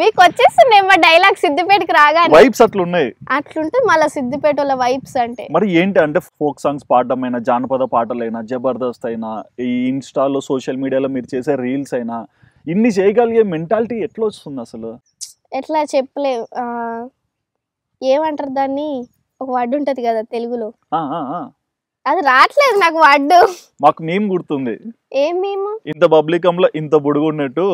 మీకు వచ్చేస్తున్నాయి మా డైలాగ్ సిద్దిపేటకి రాగానే వైబ్స్ అట్లున్నాయి. అట్లుంటే మళ్ళీ సిద్దిపేట వాళ్ళ వైబ్స్ అంటే మరి ఏంటి అంటే ఫోక్ సాంగ్స్ పాడటమైనా, జానపద పాటలైనా, జబర్దస్త్ అయినా, ఈ ఇన్స్టాలో సోషల్ మీడియాలో మీరు చేసే రీల్స్ అయినా, ఇన్ని చేయగలిగే మెంటాలిటీ ఎట్లా వస్తుంది అసలు? ఎట్లా చెప్పలేవు. ఏమంటారు దాన్ని, ఒక వర్డ్ ఉంటది కదా తెలుగులో, అది రావట్లేదు నాకు వర్డ్. మాకు మేము గుర్తుంది. ఏం మేము? ఇంత పబ్లికంలో ఇంత బుడుగున్నట్టు.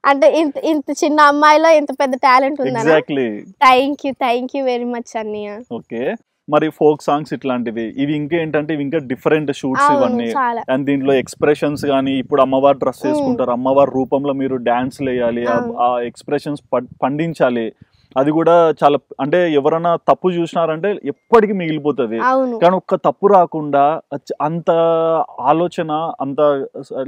అంటే ఇంత చిన్న అమ్మాయిలో ఇంత పెద్ద టాలెంట్ ఉందా? Exactly. Thank you very much అన్నయ్య. ఓకే, మరి ఫోక్ సాంగ్స్ ఇట్లాంటివి ఇవి ఇంకేంటంటే ఇవి ఇంకా డిఫరెంట్ షూట్స్ ఇవన్నీ, అండ్ దీంట్లో ఎక్స్ప్రెషన్స్ గానీ, ఇప్పుడు అమ్మవారు డ్రెస్ వేసుకుంటారు, అమ్మవారి రూపంలో మీరు డాన్స్ వేయాలి, ఆ ఎక్స్ప్రెషన్స్ పండించాలి. అది కూడా చాలా, అంటే ఎవరైనా తప్పు చూసినారంటే ఎప్పటికీ మిగిలిపోతుంది. కానీ ఒక్క తప్పు రాకుండా అంత ఆలోచన, అంత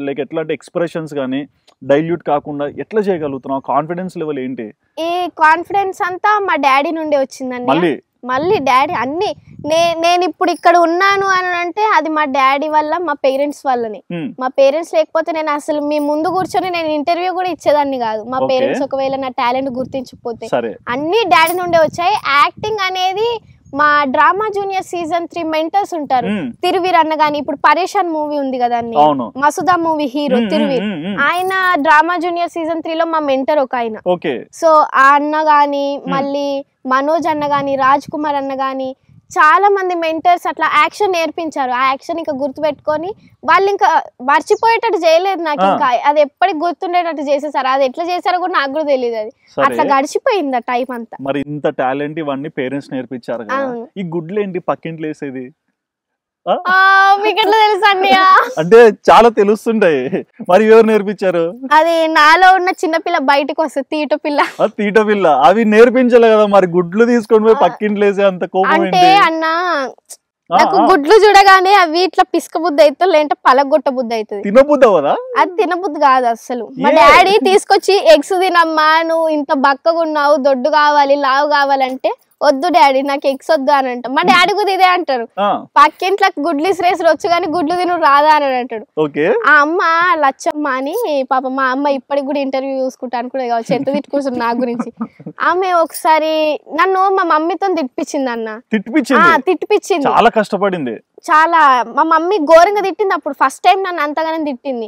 లైక్ ఎట్లా అంటే ఎక్స్ప్రెషన్స్ కానీ డైల్యూట్ కాకుండా ఎట్లా చేయగలుగుతున్నావు? కాన్ఫిడెన్స్ లెవెల్ ఏంటి? ఈ కాన్ఫిడెన్స్ అంతా మా డాడీ నుండి వచ్చిందండి. మళ్ళీ డాడీ అన్ని నేను ఇప్పుడు ఇక్కడ ఉన్నాను అని అంటే అది మా డాడీ వల్ల, మా పేరెంట్స్ వల్లనే. మా పేరెంట్స్ లేకపోతే నేను అసలు మీ ముందు కూర్చొని నేను ఇంటర్వ్యూ కూడా ఇచ్చేదాన్ని కాదు. మా పేరెంట్స్ ఒకవేళ నా టాలెంట్ గుర్తించకపోతే. అన్ని డాడీ నుండే వచ్చాయి. యాక్టింగ్ అనేది మా డ్రామా జూనియర్ సీజన్ 3 మెంటర్స్ ఉంటారు. తిరువీర్ అన్న గాని, ఇప్పుడు పరేషాన్ మూవీ ఉంది కదా అన్ని, మసూదా మూవీ హీరో తిరువీర్, ఆయన డ్రామా జూనియర్ సీజన్ 3 లో మా మెంటర్ ఒక ఆయన. సో ఆ అన్న గాని, మళ్ళీ మనోజ్ అన్న గాని, రాజ్ కుమార్ అన్న గాని, చాలా మంది మెంటర్స్ అట్లా యాక్షన్ నేర్పించారు. ఆ యాక్షన్ ఇంకా గుర్తు పెట్టుకొని వాళ్ళు ఇంకా మర్చిపోయేటట్టు చేయలేదు నాకు. ఇంకా అది ఎప్పటికి గుర్తుండేటట్టు చేసేసారు. అది ఎట్లా చేశారో కూడా నాకు కూడా తెలియదు. అది అట్లా గడిచిపోయింది ఆ టైం అంతా. మరి ఇంత టాలెంట్ ఇవన్నీ పేరెంట్స్ నేర్పించారు కదా, ఈ గుడ్లు ఏంటి పక్కింట్లో వేసేది? మీకు ఎట్లా తెలుసు అన్నయ్య? అంటే చాలా తెలుస్తుంటాయి. మరి ఎవరు నేర్పించారు? అది నాలో ఉన్న చిన్నపిల్ల బయటకు వస్తుంది, తీట పిల్ల. అవి నేర్పించాలి కదా. మరి గుడ్లు తీసుకొని పోయి పక్కింట్లో వేసే అంత కోపం అంటే అన్న, నాకు గుడ్లు చూడగానే అవి ఇట్లా పిసుక బుద్ధి అవుతుంది, లేదంటే పలగొట్ట బుద్ధి అవుతుంది. తినబుద్ధి అవదా? అది తినబుద్ధి కాదు అసలు. మా డాడీ తీసుకొచ్చి ఎగ్స్ తినమ్మా, నువ్వు ఇంత బక్కగా ఉన్నావు, దొడ్డు కావాలి, లావు కావాలంటే వద్దు డాడీ నాకు ఎగ్స్ వద్దు అని అంట. మా డాడీ కూడా ఇదే అంటారు, పక్కింట్లో గుడ్లు శ్రేస్ వచ్చు కానీ గుడ్లు తిను రాదా అని అంటాడు. ఆ అమ్మ లచ్చమ్మ అని పాప, మా అమ్మ ఇప్పటికి కూడా ఇంటర్వ్యూ చూసుకుంటాను కూడా కావచ్చు, ఎంత తిట్టుకుంటుంది నా గురించి. ఆమె ఒకసారి నన్ను మా మమ్మీతో తిట్టిపించింది అన్న. తిట్టిపించింది, చాలా కష్టపడింది. చాలా. మా మమ్మీ ఘోరంగా తిట్టింది అప్పుడు. ఫస్ట్ టైం నన్ను అంతగానే తిట్టింది.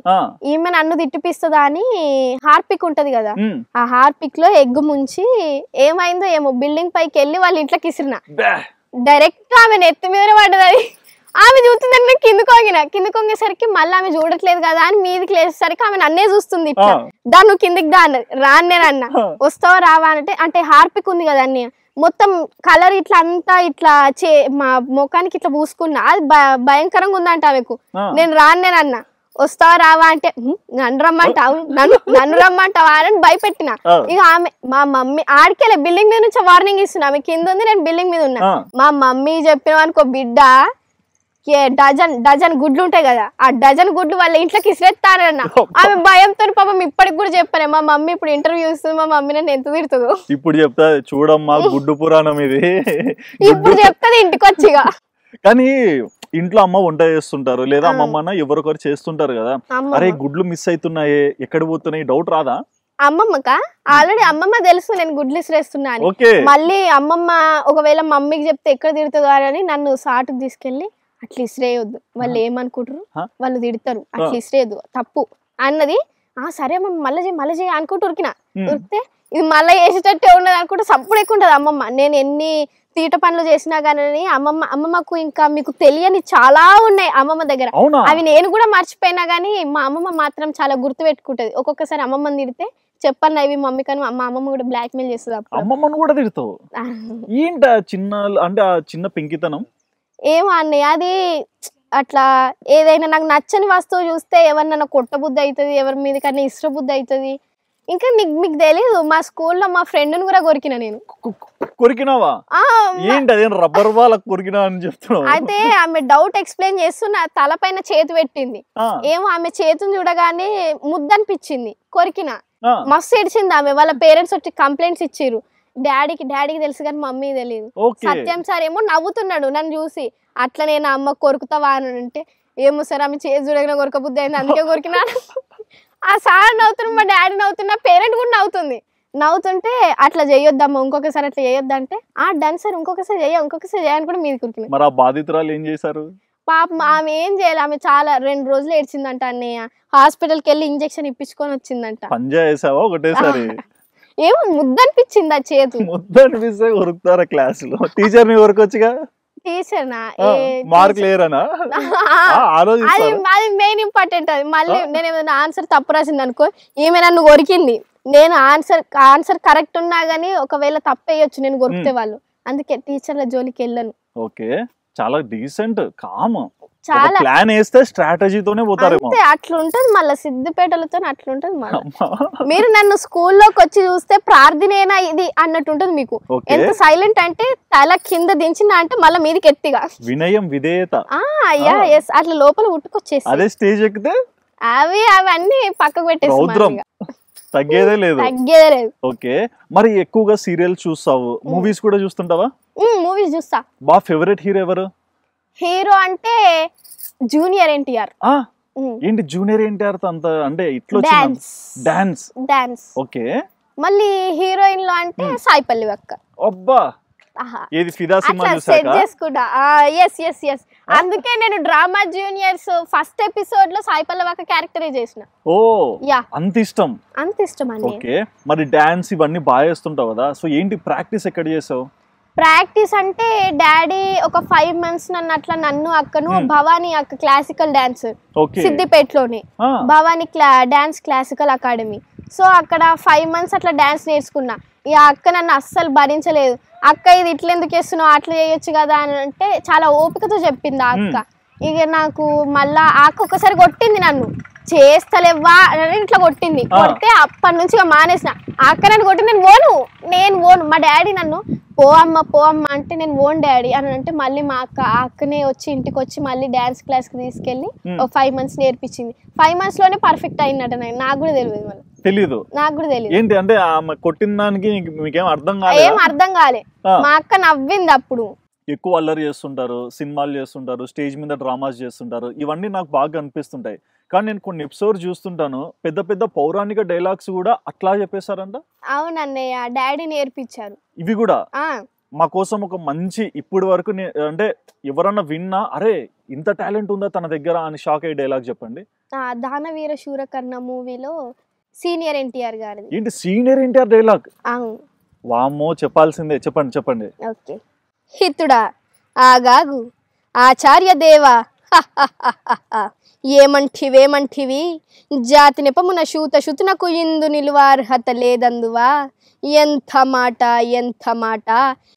ఈమె నన్ను తిట్టిపిస్తుందా అని హార్పిక్ ఉంటది కదా, ఆ హార్పిక్ లో ఎగ్గు ముంచి ఏమైందో ఏమో బిల్డింగ్ పైకి వెళ్ళి వాళ్ళ ఇంట్లోకి ఇసిరిన. డైరెక్ట్ ఆమె నెత్తి మీద పడ్డది. ఆమె చూస్తుందంటే కింద కొంగేసరికి మళ్ళీ ఆమె చూడట్లేదు కదా అని మీదికి లేసేసరికి ఆమె నన్నే చూస్తుంది. ఇట్లా దా నువ్వు కిందికి దా అన్నది. రాన్నేనన్నా. వస్తావా రావా అంటే హార్పిక్ ఉంది కదా అన్ని మొత్తం కలర్ ఇట్లా అంతా ఇట్లా మా ముఖానికి ఇట్లా పూసుకున్నా. అది భయంకరంగా ఉందంట ఆమెకు. నేను రాన్నేనన్నా. వస్తావా రావా అంటే నన్ను రమ్మంటావా అని భయపెట్టిన. ఇక ఆమె మా మమ్మీ ఆడికెళ్ళే బిల్డింగ్ మీద నుంచి వార్నింగ్ ఇస్తున్నా. ఆమె కింద ఉంది, నేను బిల్డింగ్ మీద ఉన్నా. మా మమ్మీ చెప్పిన అనుకో బిడ్డ డజన్ గుడ్లు ఉంటాయి కదా, ఆ డజన్ గుడ్లు వాళ్ళ ఇంట్లోకి ఇసిరేస్తారన్న. ఆమె భయంతో పాపం ఇప్పటికి కూడా చెప్పాను. మా మమ్మీ ఇప్పుడు ఇంటర్వ్యూ ఇస్తుంది, మా మమ్మీ నన్ను ఎంత తిడుతుందో ఇప్పుడు చెప్తా. చూడమ్మా గుడ్డు పురాణం ఇది. ఇప్పుడు చెప్తాది ఇంటికి వచ్చిగా. కానీ ఇంట్లో అమ్మ వంట చేస్తుంటారు, లేదా అమ్మమ్మ ఎవరొకరు చేస్తుంటారు కదా. అరే గుడ్లు మిస్ అవుతున్నాయి, ఎక్కడ పోతున్నాయి, డౌట్ రాదా? అమ్మమ్మక ఆల్రెడీ అమ్మమ్మ తెలుసు నేను గుడ్లు ఇసిరేస్తున్నా అని. మళ్ళీ అమ్మమ్మ ఒకవేళ మమ్మీకి చెప్తే ఎక్కడ తిడుతుందో అని నన్ను సాటుకు తీసుకెళ్లి అట్లా ఇసిరేయొద్దు, వాళ్ళు ఏమనుకుంటారు, వాళ్ళు తిడతారు, అట్లా ఇసిరేయద్దు తప్పు అన్నది. సరే అమ్మ మళ్ళీ చేయి అనుకుంటూ ఉరికినా. ఉరికితే ఇది మళ్ళీ వేసేటట్టే ఉన్నది అనుకుంటే సప్పుడు ఎక్కువ ఉంటది అమ్మమ్మ. నేను ఎన్ని తీట పనులు చేసినా కానీ అమ్మమ్మకు ఇంకా మీకు తెలియని చాలా ఉన్నాయి అమ్మమ్మ దగ్గర. అవి నేను కూడా మర్చిపోయినా గానీ మా అమ్మమ్మ మాత్రం చాలా గుర్తు పెట్టుకుంటది. ఒక్కొక్కసారి అమ్మమ్మని తిడితే చెప్పన్నా ఇవి మమ్మీ కానీ మా అమ్మమ్మ కూడా బ్లాక్ మెయిల్ చేస్తుంది. అమ్మమ్మను కూడా తిడతావు ఏంట? చిన్న పెంకితనం ఏమో అన్నయ్య, అది అట్లా. ఏదైనా నాకు నచ్చని వస్తువు చూస్తే ఎవరినైనా కొట్టబుద్ధి అవుతుంది, ఎవరి మీద కన్నా ఇష్టబుద్ధి అవుతుంది. ఇంకా మీకు తెలీదు, మా స్కూల్లో మా ఫ్రెండ్ని కూడా కొరికినా నేను. కొరికినావా? రబ్బర్ బాల్ కొరికినా అని చెప్తున్నావు. అయితే ఆమె డౌట్ ఎక్స్ప్లెయిన్ చేస్తున్న తలపైన చేతి పెట్టింది. ఏమో ఆమె చేతిని చూడగానే ముద్దనిపించింది, కొరికినా. మస్తు ఏడ్చింది ఆమె. వాళ్ళ పేరెంట్స్ వచ్చి కంప్లైంట్స్ ఇచ్చిర్రు. డాడీకి తెలుసు కానీ మమ్మీ తెలియదు. సత్యం సార్ ఏమో నవ్వుతున్నాడు నన్ను చూసి. అట్లా నేను అమ్మ కొరుకుతావా అని అంటే, ఏమో సార్ ఆమె చేతి చూడగానే కొరకబుద్ధి అయింది అందుకే కొరికినా. ఆ సార్ నవ్వుతున్నా, మా డాడీ నవ్వుతున్నా, పేరెంట్ కూడా నవ్వుతుంటే అట్లా చేయొద్దమ్మా, ఇంకొకసారి అట్లా చేయొద్దంటే డన్ సార్ ఇంకొకసారి చేయని కూడా మీది కొరికినా. మరి ఆ బాధితురాలు ఏం చేశారు? పాపం ఆమె ఏం చేయాలి, ఆమె చాలా 2 రోజులు ఏడ్చిందంట అన్నయ్య. హాస్పిటల్కి వెళ్ళి ఇంజెక్షన్ ఇప్పించుకొని వచ్చిందంట. పంజా వేసావా ఒకటేసారి? ఏమో ముద్దనిపించింది ఆ చేతు. ముద్దనిపిస్తే కొరుకుతారా క్లాసులో? టీచర్ ని కొరకొచ్చుగా. టీచర్ నా మార్క్ లేరనా? అది మెయిన్ ఇంపార్టెంట్. అది మళ్ళీ నేను ఏమైనా ఆన్సర్ తప్పు రాసింది అనుకో, ఈమె నన్ను కొరికింది, నేను ఆన్సర్ కరెక్ట్ ఉన్నా గానీ ఒకవేళ తప్పేయొచ్చు నేను కొరికితే వాళ్ళు. అందుకే టీచర్ల జోలికి వెళ్ళను. ఓకే, చాలా డీసెంట్ కామ్. చాలా ప్లాన్ వేస్తే స్ట్రాటజీతోనే పోతారేమో. అట్లా ఉంటది మళ్ళీ సిద్దిపేటలతో అట్లుంటది. మీరు నన్ను స్కూల్లోకి వచ్చి చూస్తే ప్రార్థనేనా ఇది అన్నట్టు ఉంటది మీకు. ఎంత సైలెంట్ అంటే తల కింద దించిన అంటే మళ్ళీ మీదికి ఎత్తిగా వినయం విధేయత అట్లా లోపల ఉట్టుకొచ్చేసి. అదే స్టేజ్ ఎక్కితే అవన్నీ పక్కకు పెట్టేస్తాం, తగ్గేదే లేదు. ఓకే, మరి ఎక్కువగా సీరియల్ చూస్తావు, మూవీస్ కూడా చూస్తుంటావా? మూవీస్ చూస్తా. బాగా ఫేవరెట్ హీరో ఎవరు? హీరో అంటే జూనియర్ ఎన్టీఆర్. ఏంటి జూనియర్ ఎన్టీఆర్ అంత అంటే ఇట్లా డాన్స్? ఓకే. మళ్ళీ హీరోయిన్ లో అంటే సాయి పల్లవి అక్క. అబ్బా, ఏది ఫిదా సినిమా చూసాక చేసుకుంటా. అందుకే నేను డ్రామా జూనియర్స్ ఫస్ట్ ఎపిసోడ్ లో సాయి పల్లవి అక్క క్యారెక్టర్ చేసిన. ఓ, అంత ఇష్టం అండి. ఓకే, మరి డాన్స్ ఇవన్నీ బాగా చేస్తుంటావు కదా, సో ఏంటి ప్రాక్టీస్ ఎక్కడ చేసావు? ప్రాక్టీస్ అంటే డాడీ ఒక 5 months నన్ను అక్కను భవానీ అక్క క్లాసికల్ డాన్స్ సిద్దిపేటలోనే Bhavani dance classical academy. So అక్కడ 5 months అట్లా డాన్స్ నేర్చుకున్నా. ఇక అక్క నన్ను అస్సలు భరించలేదు. అక్క ఇది ఇట్లా ఎందుకు చేస్తున్నావు, అట్లా చేయొచ్చు కదా అని అంటే చాలా ఓపికతో చెప్పింది ఆ అక్క. ఇక నాకు మళ్ళా అక్క ఒకసారి కొట్టింది, నన్ను చేస్తలేవా అని ఇట్లా కొట్టింది. కొడితే అప్పటి నుంచి ఇక మానేసిన. అక్క నన్ను కొట్టి నేను ఓను. మా డాడీ నన్ను పో అమ్మ అంటే నేను ఓన్ డాడీ అని అంటే మళ్ళీ మా అక్కనే వచ్చి ఇంటికి వచ్చి మళ్ళీ డాన్స్ క్లాస్ కి తీసుకెళ్లి ఒక 5 months నేర్పించింది. 5 months లోనే పర్ఫెక్ట్ అయినట్టు. నాకు కూడా తెలియదు, నాకు కూడా తెలియదు ఏంటి అంటే కొట్టిన దానికి మీకేం అర్థం కాలే. మా అక్క నవ్వింది అప్పుడు. ఎక్కువ అల్లరి చేస్తుంటారు, సినిమాలు చేస్తుంటారు, స్టేజ్ మీద డ్రామాస్ చేస్తుంటారు, ఇవన్నీ నాకు బాగా అనిపిస్తుంటాయి. కానీ నేను కొన్ని ఎపిసోడ్ చూస్తుంటాను, పెద్ద పెద్ద పౌరాణిక డైలాగ్స్ కూడా అట్లా చెప్పేశారంట. అవునన్నయ్య, డాడీ నేర్పించారు ఇవి కూడా. మా కోసం ఒక మంచి ఇప్పటి వరకు అంటే ఎవరన్నా విన్నా అరే ఇంత టాలెంట్ ఉందా తన దగ్గర అని షాక్ అయ్యే డైలాగ్ చెప్పండి. దానవీర శూరకర్ణ మూవీలో సీనియర్ ఎన్టీఆర్ గారు. ఏంటి సీనియర్ ఎన్టీఆర్ డైలాగ్? వామ్మో, చెప్పాల్సిందే, చెప్పండి. ఓకే. హితుడా ఆగాగు ఆచార్య దేవా, ఏమంటివి జాతి నెపమున శూతునకు ఇందు నిలువార్హత లేదందువా. ఎంత మాట,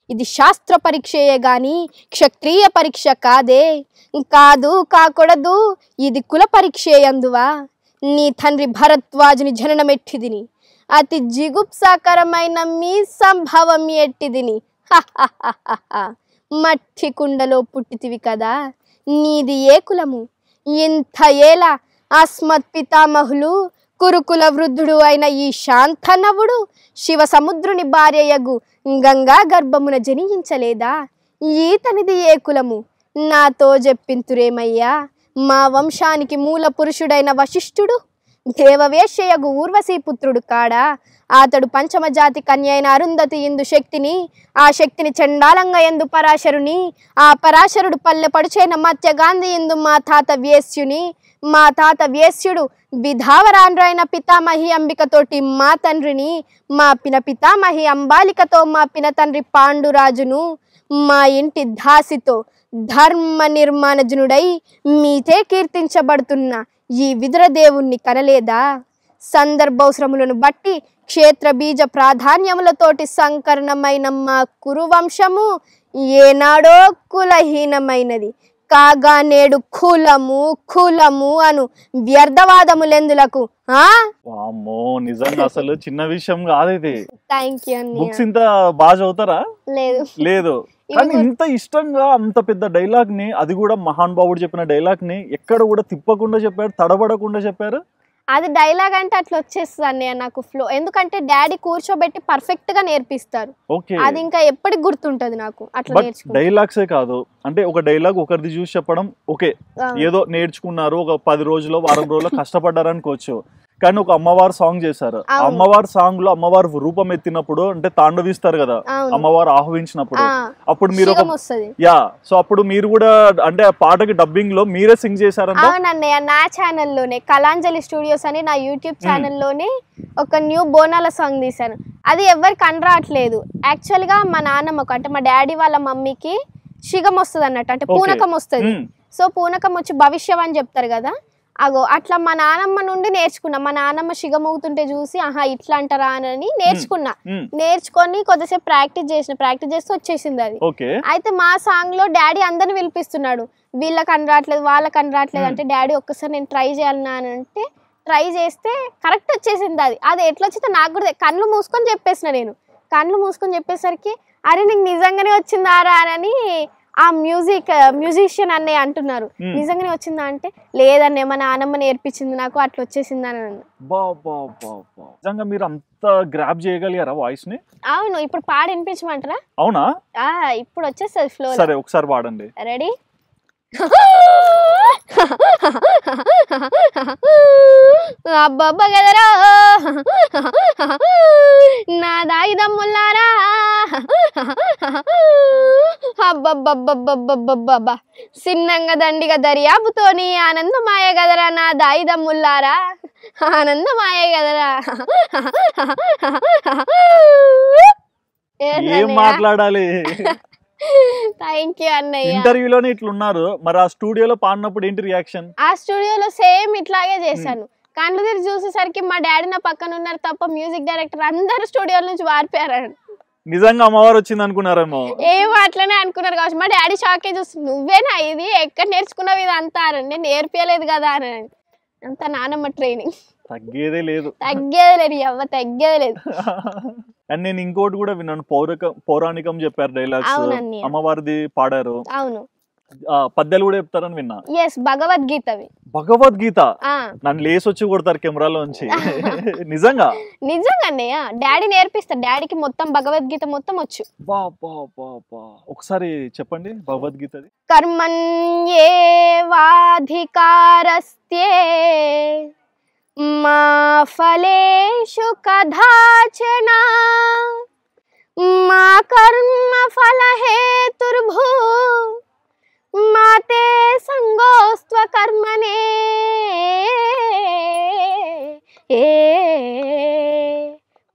ఇది శాస్త్ర పరీక్షయే గాని క్షత్రియ పరీక్ష కాకూడదు, ఇది కుల పరీక్షే అందువా. నీ తండ్రి భరద్వాజుని జననమెట్టిదిని, అతి జిగుప్సాకరమైన మీ సంభవం ఎట్టిదిని. మట్టి కుండలో పుట్టితివి కదా, నీది ఏ కులము? ఇంత ఏలా అస్మత్ పితామహులు కురుకుల వృద్ధుడు అయిన ఈ శాంతనవుడు శివ సముద్రుని భార్యయగు గంగా గర్భమున జనించలేదా? ఈతనిది ఏ కులము? నాతో చెప్పింతురేమయ్యా. మా వంశానికి మూల పురుషుడైన వశిష్ఠుడు దేవవేశ్యయగు ఊర్వశీ పుత్రుడు కాడా. అతడు పంచమజాతి కన్య అయిన అరుంధతి ఇందు శక్తిని, ఆ శక్తిని చండాలంగా ఎందు పరాశరుని, ఆ పరాశరుడు పల్లె పడుచైన మత్య గాంధీ ఇందు మా తాత వేశ్యుని, మా తాత వేశ్యుడు విధావరాండ్రైన పితామహి అంబికతోటి మా తండ్రిని, మా పితామహి అంబాలికతో మా తండ్రి పాండురాజును, మా ఇంటి దాసితో ధర్మ నిర్మాణజనుడై మీతే కీర్తించబడుతున్న ఈ విదురదేవుణ్ణి కనలేదా? సందర్భవసరములను బట్టి క్షేత్ర బీజ ప్రాధాన్యములతోటి సంకరణమైన మా కురువంశము ఏనాడో కులహీనమైనది కాగా నేడు కులము అను వ్యర్థవాదములెందులకు. వామ్మో, నిజంగా అసలు చిన్న విషయం కాదు ఇది. థాంక్యూ అన్నయ్య. బుక్స్ ఇంత బాగా చదువుతారా? లేదు. కానీ ఇంత ఇష్టంగా అంత పెద్ద డైలాగ్ ని, అది కూడా మహాన్ బాబుడు చెప్పిన డైలాగ్ ని ఎక్కడ కూడా తిప్పకుండా చెప్పారు, తడబడకుండా చెప్పారు. అది డైలాగ్ అంటే అట్లా వచ్చేస్తుంది అన్నయ్య నాకు ఫ్లో. ఎందుకంటే డాడీ కూర్చోబెట్టి పర్ఫెక్ట్ గా నేర్పిస్తారు. అది ఇంకా ఎప్పటికి గుర్తుంటది నాకు. అట్లా డైలాగ్సే కాదు అంటే ఒక డైలాగ్ ఒకరిది చూసి చెప్పడం ఓకే, ఏదో నేర్చుకున్నారు, ఒక 10 రోజులు వారం రోజులు కష్టపడ్డారు అనుకోవచ్చు. కానీ ఒక అమ్మవారు సాంగ్ చేశారు. అమ్మవారి సాంగ్ లో అమ్మవారు రూపం ఎత్తినప్పుడు అంటే తాండవిస్తారు కదా, అమ్మవారు ఆహ్వానించినప్పుడు, అప్పుడు మీరు సో అప్పుడు మీరు కూడా అంటే ఆ పాటకి డబ్బింగ్ లో మీరే సింగ్ చేశారంట. అవునన్నయ్య, నా ఛానల్లోనే కళాంజలి స్టూడియోస్ అని నా యూట్యూబ్ ఛానల్లోనే ఒక న్యూ బోనాల సాంగ్ తీశాను. అది ఎవరికి అనరాట్లేదు. యాక్చువల్ గా మా నాన్నమ్మ అంటే మా డాడీ వాళ్ళ మమ్మీకి శిగం వస్తుంది అన్నట్టు, అంటే పూనకం వస్తుంది. సో పూనకం వచ్చి భవిష్యం అని చెప్తారు కదా, అగో అట్లా మా నానమ్మ నుండి నేర్చుకున్నా. మా నానమ్మ శిగమవుతుంటే చూసి ఆహా ఇట్లా అంటారా అని నేర్చుకొని కొద్దిసేపు ప్రాక్టీస్ చేస్తే వచ్చేసింది అది. అయితే మా సాంగ్ లో డాడీ అందరిని పిలిపిస్తున్నాడు, వీళ్ళకి అనరాట్లేదు వాళ్ళకి అనరాట్లేదు అంటే డాడీ ఒక్కసారి నేను ట్రై చేయాలన్నా అని అంటే ట్రై చేస్తే కరెక్ట్ వచ్చేసింది. అది ఎట్లా వచ్చిందో నాకు కూడా కళ్ళు మూసుకొని చెప్పేసిన. నేను కళ్ళు మూసుకొని చెప్పేసరికి అరే నీకు నిజంగానే వచ్చిందారా అని ఆ మ్యూజిషియన్ అన్నయ్య అంటున్నారు, నిజంగానే వచ్చిందా అంటే లేదన్నయ్య మా నాన్నమ్మ నేర్పించింది నాకు, అట్లా వచ్చేసింది అని అన్న. నిజంగా మీరు అంత గ్రాప్ చేయగలిగారా వాయిస్ ని? అవును, ఇప్పుడు పాడి వినిపించమంటారా? అవునా, ఇప్పుడు వచ్చేస్తుంది ఫ్లో. సరే ఒకసారి పాడండి. రెడీ? అబ్బబ్బ గదరా నా దాయిదమ్ముల్లారా, అబ్బబ్బబ్బబ్బబ్బబ్బబ్బా సిన్నంగా దండిగా దర్యాపుతోని ఆనందమాయ గదరా నా దాయిదమ్ముల్లారా, ఆనందమాయ గదరా. ఏం మాట్లాడాలి? థ్యాంక్ యూ అన్నయ్య. ఇంటర్వ్యూలోనే ఇట్లున్నారు, మరి ఆ స్టూడియోలో పాడినప్పుడు ఏంటి రియాక్షన్? ఆ స్టూడియోలో సేమ్ ఇట్లాగే చేశాను. కళ్ళు తెరిచి చూసేసరికి మా డాడీ నా పక్కన ఉన్నారు తప్ప మ్యూజిక్ డైరెక్టర్ అందరు స్టూడియోల నుంచి వారిపోయారు. నిజంగా అమ్మవారు వచ్చింది అనుకున్నారేమో. ఏమో అట్లనే అనుకున్నారు కావచ్చు. మా డాడీ షాకే చూసి నువ్వేనా ఇది, ఎక్కడ నేర్చుకున్నావు ఇది అంతా, నేను నేర్పియలేదు కదా అని. అంత నానమ్మ ట్రైనింగ్, తగ్గేదే లేదు. తగ్గేదే లేదు. అండ్ నేను ఇంకోటి కూడా విన్నాను, పౌరాణికం చెప్పారు డైలాగ్స్, అమ్మవారిది పాడారు. అవును, పద్యాలు కూడా చెప్తారని విన్నా. భగవద్గీతవి. భగవద్గీత నన్ను లేసి వచ్చి కొడతారు కెమెరాలోంచి. నిజంగా? నిజంగానే డాడీ నేర్పిస్తారు, డాడీకి మొత్తం భగవద్గీత మొత్తం వచ్చు. ఒకసారి చెప్పండి భగవద్గీతది. కర్మణ్యేవాధికారస్తే మా ఫలేషు కదాచన మా కర్మ ఫలహేతుర్భూ మాతే సంగోస్త్వ కర్మనే.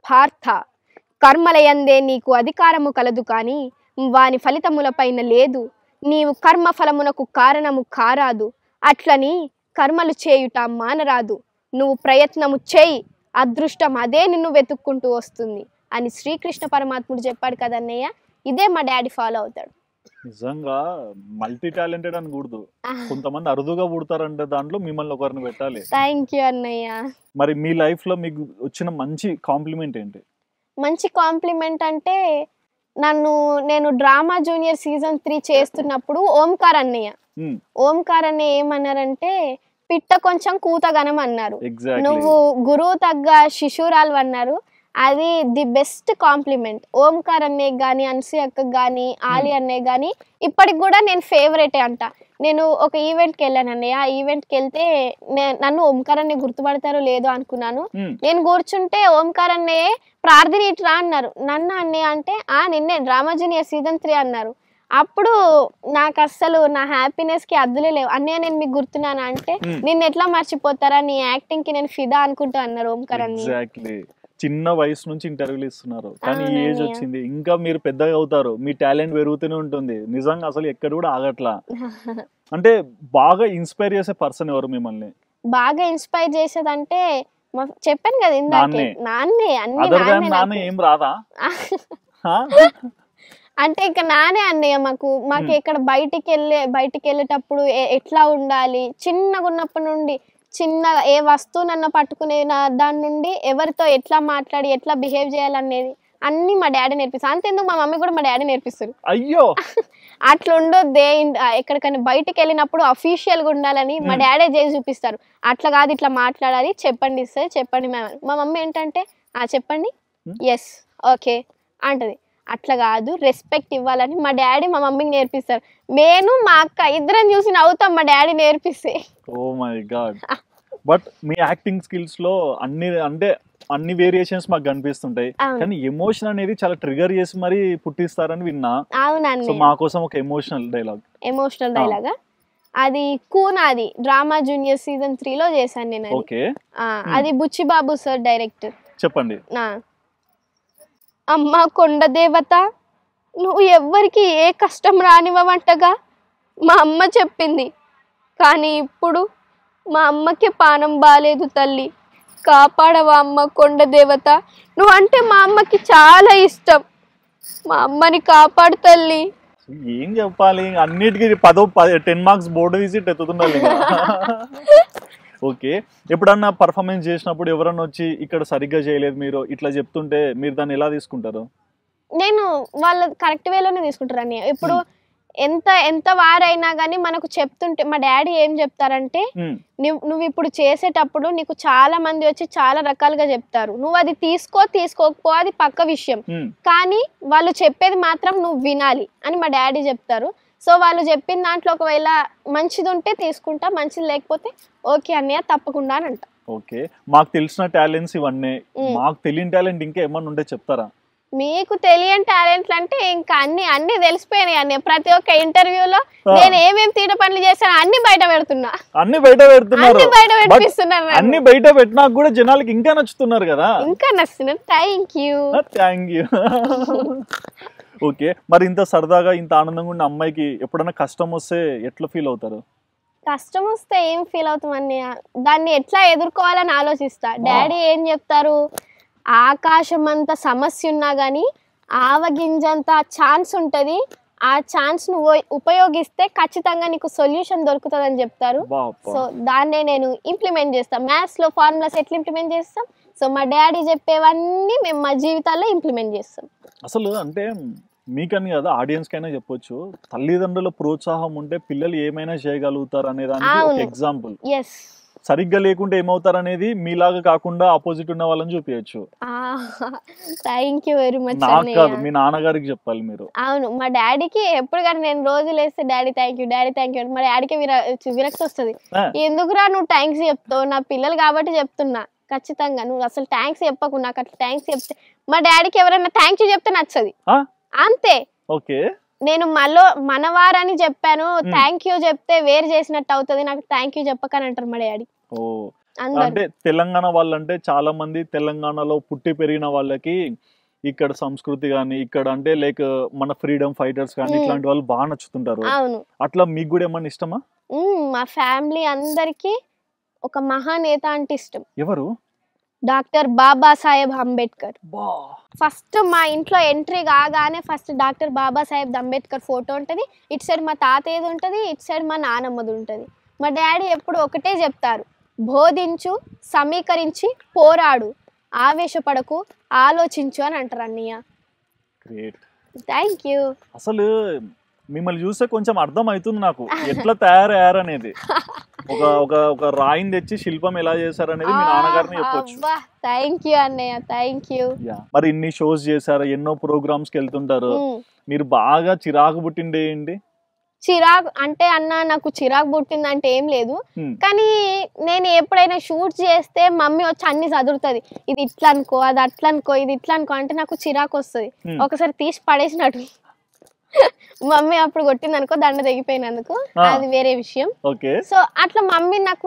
పార్థ, కర్మలయందే నీకు అధికారము కలదు కాని వాని ఫలితములపైన లేదు. నీవు కర్మఫలమునకు కారణము కారాదు, అట్లని కర్మలు చేయుట మానరాదు. నువ్వు ప్రయత్నము చేయి, అదృష్టం అదే నిన్ను వెతుక్కుంటూ వస్తుంది అని శ్రీకృష్ణ పరమాత్ముడు చెప్పాడు కదన్నయ్య. ఇదే మా డాడీ ఫాలో అవుతాడు. నిజంగా మల్టీ టాలెంటెడ్ అని కూడదు, కొంతమంది అరుదుగా పుడతారంటే దాంట్లో మిమ్మల్ని ఒకరిని పెట్టాలి. థ్యాంక్ యూ అన్నయ్య. మరి మీ లైఫ్ లో మీకు వచ్చిన మంచి కాంప్లిమెంట్ ఏంటి? మంచి కాంప్లిమెంట్ అంటే నేను డ్రామా జూనియర్ సీజన్ 3 చేస్తున్నప్పుడు ఓంకార్ అన్నయ్య ఏమన్నారంటే పిట్ట కొంచెం కూతగనం అన్నారు, నువ్వు గురువు తగ్గ శిశురాలు అన్నారు. అది ది బెస్ట్ కాంప్లిమెంట్. ఓంకార్ అన్నయ్య కానీ, అన్సీ అక్కకి కానీ, ఆలి అన్నయ్య కానీ ఇప్పటికి కూడా నేను ఫేవరెటే అంట. నేను ఒక ఈవెంట్కి వెళ్ళాను అన్నయ్య, ఆ ఈవెంట్కి వెళ్తే నన్ను ఓంకార్ అన్నయ్య గుర్తుపడతారో లేదో అనుకున్నాను. నేను కూర్చుంటే ఓంకార్ అన్నయ్య ప్రార్థన ఇట్రా అన్నారు. నన్ను అన్నయ్య అంటే నిన్నే డ్రామా జూనియర్ సీజన్ 3 అన్నారు. అప్పుడు నాకు అస్సలు నా హ్యాపీనెస్ కి అద్దులే లేవు. అన్నయ్య నేను మీకు గుర్తున్నాను అంటే నిన్ను ఎట్లా మర్చిపోతారా, నీ యాక్టింగ్ కి నేను ఫిదా అనుకుంటా అన్నారు ఓంకార్ అన్నయ్య. చిన్న వయసు నుంచి ఇంటర్వ్యూలు ఇస్తున్నారు, కానీ ఈ ఏజ్ వచ్చింది ఇంకా మీరు పెద్దగా అవుతారు, మీ టాలెంట్ పెరుగుతూనే ఉంటుంది. నిజంగా అసలు ఎక్కడ కూడా ఆగట్లా. అంటే బాగా ఇన్స్పైర్ చేసే పర్సన్ ఎవరు మిమ్మల్ని? బాగా ఇన్స్పైర్ చేసేదంటే చెప్పాను కదా ఇందాకే, నాన్నే. నాన్న ఏం రాదా అంటే ఇక నానే అన్నయ్య. మాకు ఇక్కడ బయటికి వెళ్ళేటప్పుడు ఎట్లా ఉండాలి, చిన్నగా ఉన్నప్పటి నుండి చిన్న ఏ వస్తువునన్నా పట్టుకునే దాని నుండి ఎవరితో ఎట్లా మాట్లాడి ఎట్లా బిహేవ్ చేయాలనేది అన్ని మా డాడీ నేర్పిస్తారు. అంతేందుకు మా మమ్మీ కూడా మా డాడీ నేర్పిస్తారు. అయ్యో అట్లా ఉండొద్దే, ఎక్కడికైనా బయటకు వెళ్ళినప్పుడు అఫీషియల్ గా ఉండాలని మా డాడీ చేసి చూపిస్తారు. అట్లా కాదు ఇట్లా మాట్లాడాలి, చెప్పండి సార్ చెప్పండి మ్యామ్. మా మమ్మీ ఏంటంటే చెప్పండి ఎస్ ఓకే అంటది. అట్లా కాదు రెస్పెక్ట్ ఇవ్వాలని మా డాడీ మా మమ్మీకి నేర్పిస్తారు. నేను మా అక్క ఇద్దరం చూసి నవ్వుతాం మా డాడీ నేర్పిస్తే. Oh my god. బట్ మీ యాక్టింగ్ స్కిల్స్ లో అన్ని వేరియేషన్స్ మాకు కనిపిస్తుంటాయి, కానీ ఎమోషన్ అనేది చాలా ట్రిగర్ చేసి మరి పుట్టిస్తారని విన్నా. అవునండి. మా కోసం ఒక ఎమోషనల్ డైలాగ్ అది కూనాది డ్రామా జూనియర్ సీజన్ 3 లో చేశాను నేను. ఓకే, అది బుచ్చిబాబు సార్ డైరెక్టర్. చెప్పండి. అమ్మ కొండ దేవత, నువ్వు ఎవ్వరికి ఏ కష్టం రానివ్వవంటగా మా అమ్మ చెప్పింది, కానీ ఇప్పుడు మా అమ్మకి పానం బాలేదు తల్లి, కాపాడవా అమ్మ కొండ దేవత. నువ్వంటే మా అమ్మకి చాలా ఇష్టం, మా అమ్మని కాపాడు తల్లి. ఏం చెప్పాలి, అన్నిటికీ 10 మార్క్స్ బోర్డు విజిట్ ఎత్తుతుండాలి. ఓకే, ఎప్పుడన్నా పర్ఫార్మెన్స్ చేసినప్పుడు ఎవరన్నా వచ్చి ఇక్కడ సరిగ్గా చేయలేదు మీరు ఇట్లా చెప్తుంటే మీరు దాన్ని ఎలా తీసుకుంటారు? నేను వాళ్ళ కరెక్ట్ వేలోనే తీసుకుంటారు అన్నయ్య. ఇప్పుడు ఎంత వారైనా గానీ మనకు చెప్తుంటే మా డాడీ ఏం చెప్తారంటే నువ్వు ఇప్పుడు చేసేటప్పుడు నీకు చాలా మంది వచ్చి చాలా రకాలుగా చెప్తారు, నువ్వు అది తీసుకోకపో అది పక్క విషయం, కానీ వాళ్ళు చెప్పేది మాత్రం నువ్వు వినాలి అని మా డాడీ చెప్తారు. సో వాళ్ళు చెప్పిన దాంట్లో ఒకవేళ మంచిది ఉంటే తీసుకుంటా, మంచిది లేకపోతే ఓకే అన్నయ్య తప్పకుండా అని అంట. ఓకే, మాకు తెలిసిన టాలెంట్స్ ఇవన్నీ, మాకు తెలియని టాలెంట్ ఇంకా ఏమన్నా ఉంటే చెప్తారా? మీకు తెలియని టాలెంట్లు అంటే ఇంకా అన్ని తెలిసిపోయినాయి అన్నయ్య. ప్రతి ఒక్క ఇంటర్వ్యూలో నేను ఏమేమి తీట పనులు చేశాను అన్ని బయట పెడుతున్నా, అన్ని బయట పెట్టిస్తున్నారు. అన్ని బయట పెట్టినా కూడా జనాలకి ఇంకా నచ్చుతున్నారు కదా. ఇంకా నచ్చుతున్నారు. Thank you. ఓకే, మరి ఇంత సరదాగా ఇంత ఆనందంగా ఉన్న అమ్మాయికి ఎప్పుడైనా కష్టం వస్తే ఎట్లా ఫీల్ అవుతారు? కష్టం వస్తే ఏం ఫీల్ అవుతాం అన్నయ్య, దాన్ని ఎట్లా ఎదుర్కోవాలని ఆలోచిస్తా. డాడీ ఏం చెప్తారు, ఆకాశం అంత సమస్య ఉన్నా గానీ ఆవగింజంత ఛాన్స్ ఉంటది, ఆ ఛాన్స్ నువ్వు ఉపయోగిస్తే ఖచ్చితంగా నీకు సొల్యూషన్ దొరుకుతుంది అని చెప్తారు. సో దాన్నే నేను ఇంప్లిమెంట్ చేస్తాం. మ్యాథ్స్ లో ఫార్ములాస్ ఎట్లా ఇంప్లిమెంట్ చేస్తాం, సో మా డాడీ చెప్పేవన్నీ మేము మా జీవితాల్లో ఇంప్లిమెంట్ చేస్తాం. అసలు అంటే మీకని కదా ఆడియన్స్ కైనా చెప్పొచ్చు, తల్లిదండ్రుల ప్రోత్సాహం ఉంటే పిల్లలు ఏమైనా చేయగలుగుతారు అనేదానికి ఒక ఎగ్జాంపుల్. సరిగ్గా లేకుంటే ఏమవుతారు అనేది మీలాగా కాకుండా ఆపోజిట్ ఉన్న వాళ్ళని చూపించచ్చు. Thank you very much. నాకు కాదు, మీ నాన్నగారికి చెప్పాలి మీరు. అవును, మా డాడీకి ఎప్పుడు కానీ నేను రోజు లేస్తే డాడీ థ్యాంక్ యూ మా డాడీకి విరక్తి వస్తుంది. ఎందుకురా నువ్వు థ్యాంక్స్ చెప్తావు, నా పిల్లలు కాబట్టి చెప్తున్నా, ఖచ్చితంగా నువ్వు అసలు థ్యాంక్స్ చెప్పకు, నాకు అట్లా థ్యాంక్స్ చెప్తే మా డాడీకి ఎవరైనా థ్యాంక్ యూ చెప్తే నచ్చది అంతే. ఓకే, నేను మనవారని చెప్పాను, థ్యాంక్ యూ చెప్తే వేరు చేసినట్టు అవుతుంది, నాకు థ్యాంక్ యూ చెప్పకని అంటారు మా డాడీ. అంటే తెలంగాణ వాళ్ళంటే చాలా మంది తెలంగాణలో పుట్టి పెరిగిన వాళ్ళకి ఇక్కడ సంస్కృతి గానీ, ఇక్కడ అంటే లైక్ మన ఫ్రీడమ్ ఫైటర్స్ కానీ ఇట్లాంటి వాళ్ళు బాగా నచ్చుతుంటారు. అట్లా మీకు కూడా ఏమన్నా ఇష్టమా? మా ఫ్యామిలీ అందరికి ఒక మహానేత అంటే ఇష్టం. ఎవరు? డాక్టర్ బాబాసాహెబ్ అంబేద్కర్. ఫస్ట్ మా ఇంట్లో ఎంట్రీ కాగానే first doctor Babasaheb Ambedkar photo ఉంటది, ఇటు సైడ్ మా తాతయ్యది ఉంటది, ఇటు సైడ్ మా నానమ్మది ఉంటది. మా డాడీ ఎప్పుడు ఒకటే చెప్తారు, బోధించు, సమీకరించి, పోరాడు, ఆవేశపడకు, ఆలోచించు అని అంటారు అన్నయ్య. Thank you. అసలు మిమ్మల్ని చూస్తే కొంచెం అర్థం అవుతుంది నాకు ఎట్లా తయారయ్యారు అనేది. ఒక రాయిని తెచ్చి శిల్పం ఎలా చేశారు అనేది మీ నాన్నగారిని చెప్పొచ్చు. థ్యాంక్ యూ అన్నయ్య, థ్యాంక్ యూ. మరి ఇన్ని షోస్ చేశారు, ఎన్నో ప్రోగ్రామ్స్ కి వెళ్తుంటారు, మీరు బాగా చిరాకు పుట్టిండే ఏంటి? చిరాకు అంటే అన్న నాకు చిరాకు పుట్టిందంటే ఏం లేదు, కానీ నేను ఎప్పుడైనా షూట్ చేస్తే మమ్మీ వచ్చి అన్ని చదువుతుంది, ఇది ఇట్లా అనుకో, అది అట్లా అనుకో, ఇది ఇట్లా అనుకో అంటే నాకు చిరాకు వస్తుంది. ఒకసారి తీసి పడేసినట్టు మమ్మీ అప్పుడు కొట్టింది అనుకో, దండ తెగిపోయినందుకు, అది వేరే విషయం. సో అట్లా మమ్మీ నాకు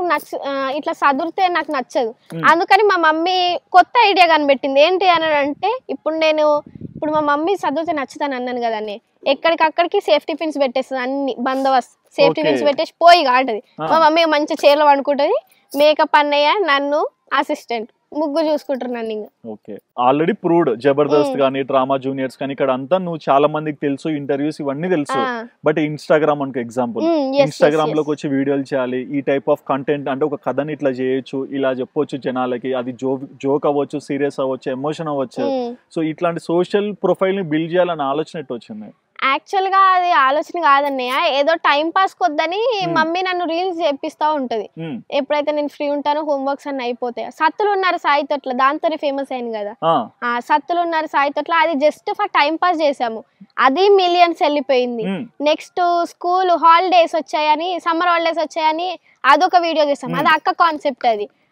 ఇట్లా చదువుతే నాకు నచ్చదు. అందుకని మా మమ్మీ కొత్త ఐడియా కనిపెట్టింది. ఏంటి అని అంటే ఇప్పుడు మా మమ్మీ చదివితే నచ్చుతాను అన్నాను కదా, ఎక్కడికక్కడికి సేఫ్టీ పిన్స్ పెట్టేస్తుంది, అన్ని బందోబస్తు సేఫ్టీ పిన్స్ పెట్టేసి పోయి కాంటది. మా మమ్మీ మంచి చీరలు వండుకుంటది, మేకప్ అన్నయ్య, నన్ను అసిస్టెంట్, ముగ్గురు చూసుకుంటారు నన్ను. ఇంకా ఓకే, ఆల్రెడీ ప్రూవ్డ్ జబర్దస్త్ కానీ డ్రామా జూనియర్స్ కానీ ఇక్కడ అంతా నువ్వు చాలా మందికి తెలుసు, ఇంటర్వ్యూస్ ఇవన్నీ తెలుసు. బట్ ఇన్స్టాగ్రామ్ అనుకో ఎగ్జాంపుల్, ఇన్స్టాగ్రామ్ లోకి వచ్చి వీడియోలు చేయాలి, ఈ టైప్ ఆఫ్ కంటెంట్ అంటే ఒక కథని ఇట్లా చేయొచ్చు, ఇలా చెప్పొచ్చు జనాలకి, అది జోక్ అవ్వచ్చు, సీరియస్ అవ్వచ్చు, ఎమోషన్ అవ్వచ్చు. సో ఇట్లాంటి సోషల్ ప్రొఫైల్ ని బిల్డ్ చేయాలని ఆలోచన ఎట్టు వచ్చింది? యాక్చువల్ గా అది ఆలోచన కాదన్నయ్య, ఏదో టైం పాస్ కొద్దని మమ్మీ నన్ను రీల్స్ చేపిస్తా ఉంటది. ఎప్పుడైతే నేను ఫ్రీ ఉంటానో హోంవర్క్స్ అన్ని అయిపోతాయి. సత్తులు ఉన్నారు సాయి తోట్ల, దాంతోనే ఫేమస్ అయింది కదా, సత్తులు ఉన్నారు సాయి తోట్ల, అది జస్ట్ ఫర్ టైం పాస్ చేసాము, అది మిలియన్స్ వెళ్ళిపోయింది. నెక్స్ట్ స్కూల్ హాలిడేస్ వచ్చాయని, సమ్మర్ హాలిడేస్ వచ్చాయని అదొక వీడియో చేసాము, అది అక్క కాన్సెప్ట్,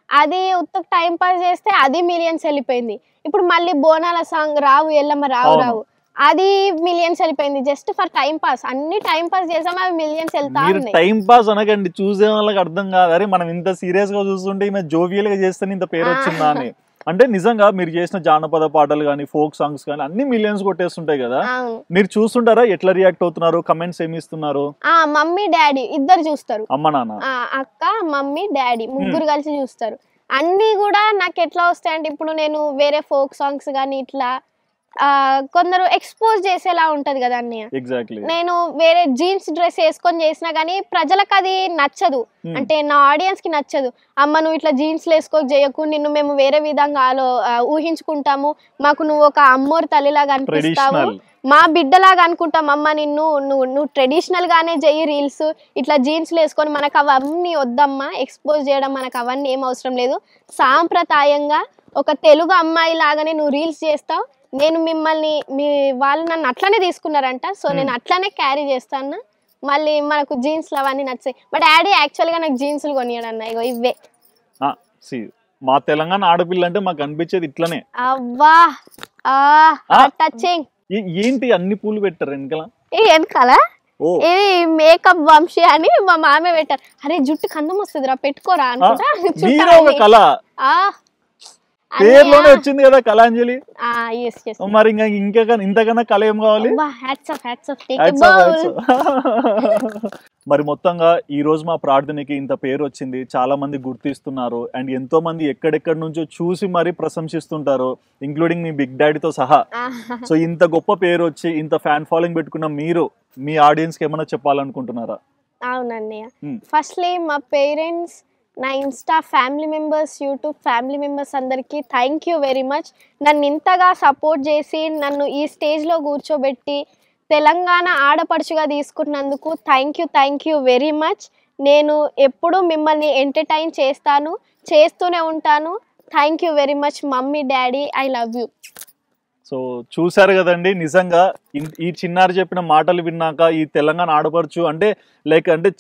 అది ఉత్త టైం పాస్ చేస్తే అది మిలియన్స్ వెళ్ళిపోయింది. ఇప్పుడు మళ్ళీ బోనాల సాంగ్ రావు ఎల్లమ్మ రావు, అది మిలియన్స్ వెళ్ళిపోయింది. జస్ట్ ఫర్ టైం పాస్, అన్ని టైం పాస్ చేసాం, అవి మిలియన్స్ వెళ్తా ఉన్నాయి. టైం పాస్ అనకండి, చూసే వాళ్ళకి అర్థం కాదు, అరే మనం ఇంత సీరియస్ గా చూస్తుంటే ఈమె జోవియల్ గా చేస్తే ఇంత పేరు వచ్చిందా అని. అంటే నిజంగా మీరు చేసిన జానపద పాటలు కానీ, ఫోక్ సాంగ్స్ కానీ అన్ని మిలియన్స్ కొట్టేస్తుంటాయి కదా, మీరు చూస్తుంటారా? ఎట్లా రియాక్ట్ అవుతున్నారు, కమెంట్స్ ఏమి ఇస్తున్నారు? మమ్మీ డాడీ ఇద్దరు చూస్తారు, అమ్మ నాన్న, అక్క మమ్మీ డాడీ ముగ్గురు కలిసి చూస్తారు. అన్ని కూడా నాకు ఎట్లా వస్తాయంటే, ఇప్పుడు నేను వేరే ఫోక్ సాంగ్స్ కానీ ఇట్లా కొందరు ఎక్స్పోజ్ చేసేలా ఉంటది కదా అన్నయ్య. నేను వేరే జీన్స్ డ్రెస్ వేసుకొని చేసినా గానీ ప్రజలకు అది నచ్చదు, అంటే నా ఆడియన్స్ కి నచ్చదు. అమ్మ నువ్వు ఇట్లా జీన్స్ వేసుకో చేయకు, నిన్ను మేము వేరే విధంగా ఊహించుకుంటాము, మాకు నువ్వు ఒక అమ్మోరు తల్లిలాగా అనిపిస్తావు, మా బిడ్డలాగా అనుకుంటాం అమ్మ నిన్ను, నువ్వు ట్రెడిషనల్ గానే చెయ్యి రీల్స్, ఇట్లా జీన్స్లు వేసుకొని మనకు అవన్నీ వద్దమ్మా, ఎక్స్పోజ్ చేయడం మనకు అవన్నీ ఏం అవసరం లేదు, సాంప్రదాయంగా ఒక తెలుగు అమ్మాయి లాగానే నువ్వు రీల్స్ చేస్తావు, నేను మిమ్మల్ని వాళ్ళు నన్ను అట్లనే తీసుకున్నారంట, సో నేను అట్లానే క్యారీ చేస్తాను, మళ్ళీ మనకు జీన్స్లు అవన్నీ నచ్చాయి. మా డాడీ యాక్చువల్గా నాకు జీన్స్లు కొనియాడు అన్న, ఇగో ఇవే. మా తెలంగాణ ఆడపిల్ల అంటే మాకు అనిపించేది ఇట్లనే. అవ్వా టచింగ్. ఏంటి అన్ని పూలు పెట్టారు వెనకాల? వెనకాల ఇది మేకప్ వంశీ అని మా మామే పెట్టారు. అరే జుట్టు కందం వస్తుంది రా, పెట్టుకోరా అనుకుంటా. పేరులోనే వచ్చింది కదా కళాంజలి. మరి ఇంకా ఇంతకన్నా కళ ఏం కావాలి? మరి మొత్తంగా ఈ రోజు మా ప్రార్థనకి ఇంత పేరు వచ్చింది, చాలా మంది గుర్తిస్తున్నారు, అండ్ ఎంతో మంది ఎక్కడెక్కడి నుంచో చూసి మరీ ప్రశంసిస్తుంటారు, ఇంక్లూడింగ్ మీ బిగ్ డాడీతో సహా. సో ఇంత గొప్ప పేరు వచ్చి ఇంత ఫ్యాన్ ఫాలోయింగ్ పెట్టుకున్న మీరు మీ ఆడియన్స్ కి ఏమైనా చెప్పాలనుకుంటున్నారా? అవునండి, ఫస్ట్లీ మా పేరెంట్స్, నా Insta family members, YouTube family members అందరికీ థ్యాంక్ యూ వెరీ మచ్. నన్ను ఇంతగా సపోర్ట్ చేసి నన్ను ఈ స్టేజ్లో కూర్చోబెట్టి తెలంగాణ ఆడపడుచుగా తీసుకున్నందుకు థ్యాంక్ యూ వెరీ మచ్. నేను ఎప్పుడూ మిమ్మల్ని ఎంటర్టైన్ చేస్తూనే ఉంటాను. Thank you very much mummy daddy, I love you. So చూసారు కదండి, నిజంగా ఈ చిన్నారి చెప్పిన మాటలు విన్నాక ఈ తెలంగాణ ఆడపడుచు అంటే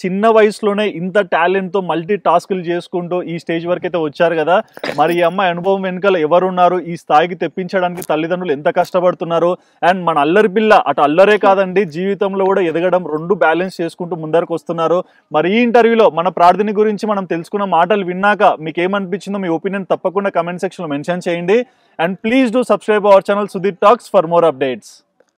చిన్న వయసులోనే ఇంత టాలెంట్తో మల్టీ టాస్కులు చేసుకుంటూ ఈ స్టేజ్ వరకు అయితే వచ్చారు కదా. మరి ఈ అమ్మాయి అనుభవం వెనుకల ఎవరున్నారు, ఈ స్థాయికి తెప్పించడానికి తల్లిదండ్రులు ఎంత కష్టపడుతున్నారు, అండ్ మన అల్లరి పిల్ల అటు అల్లరే కాదండి జీవితంలో కూడా ఎదగడం, రెండు బ్యాలెన్స్ చేసుకుంటూ ముందరకు వస్తున్నారు. మరి ఈ ఇంటర్వ్యూలో మన ప్రార్థన గురించి మనం తెలుసుకున్న మాటలు విన్నాక మీకు ఏమనిపించిందో మీ ఒపీనియన్ తప్పకుండా కమెంట్ సెక్షన్లో మెన్షన్ చేయండి. And please do subscribe our channel Sudhir Talks for more updates.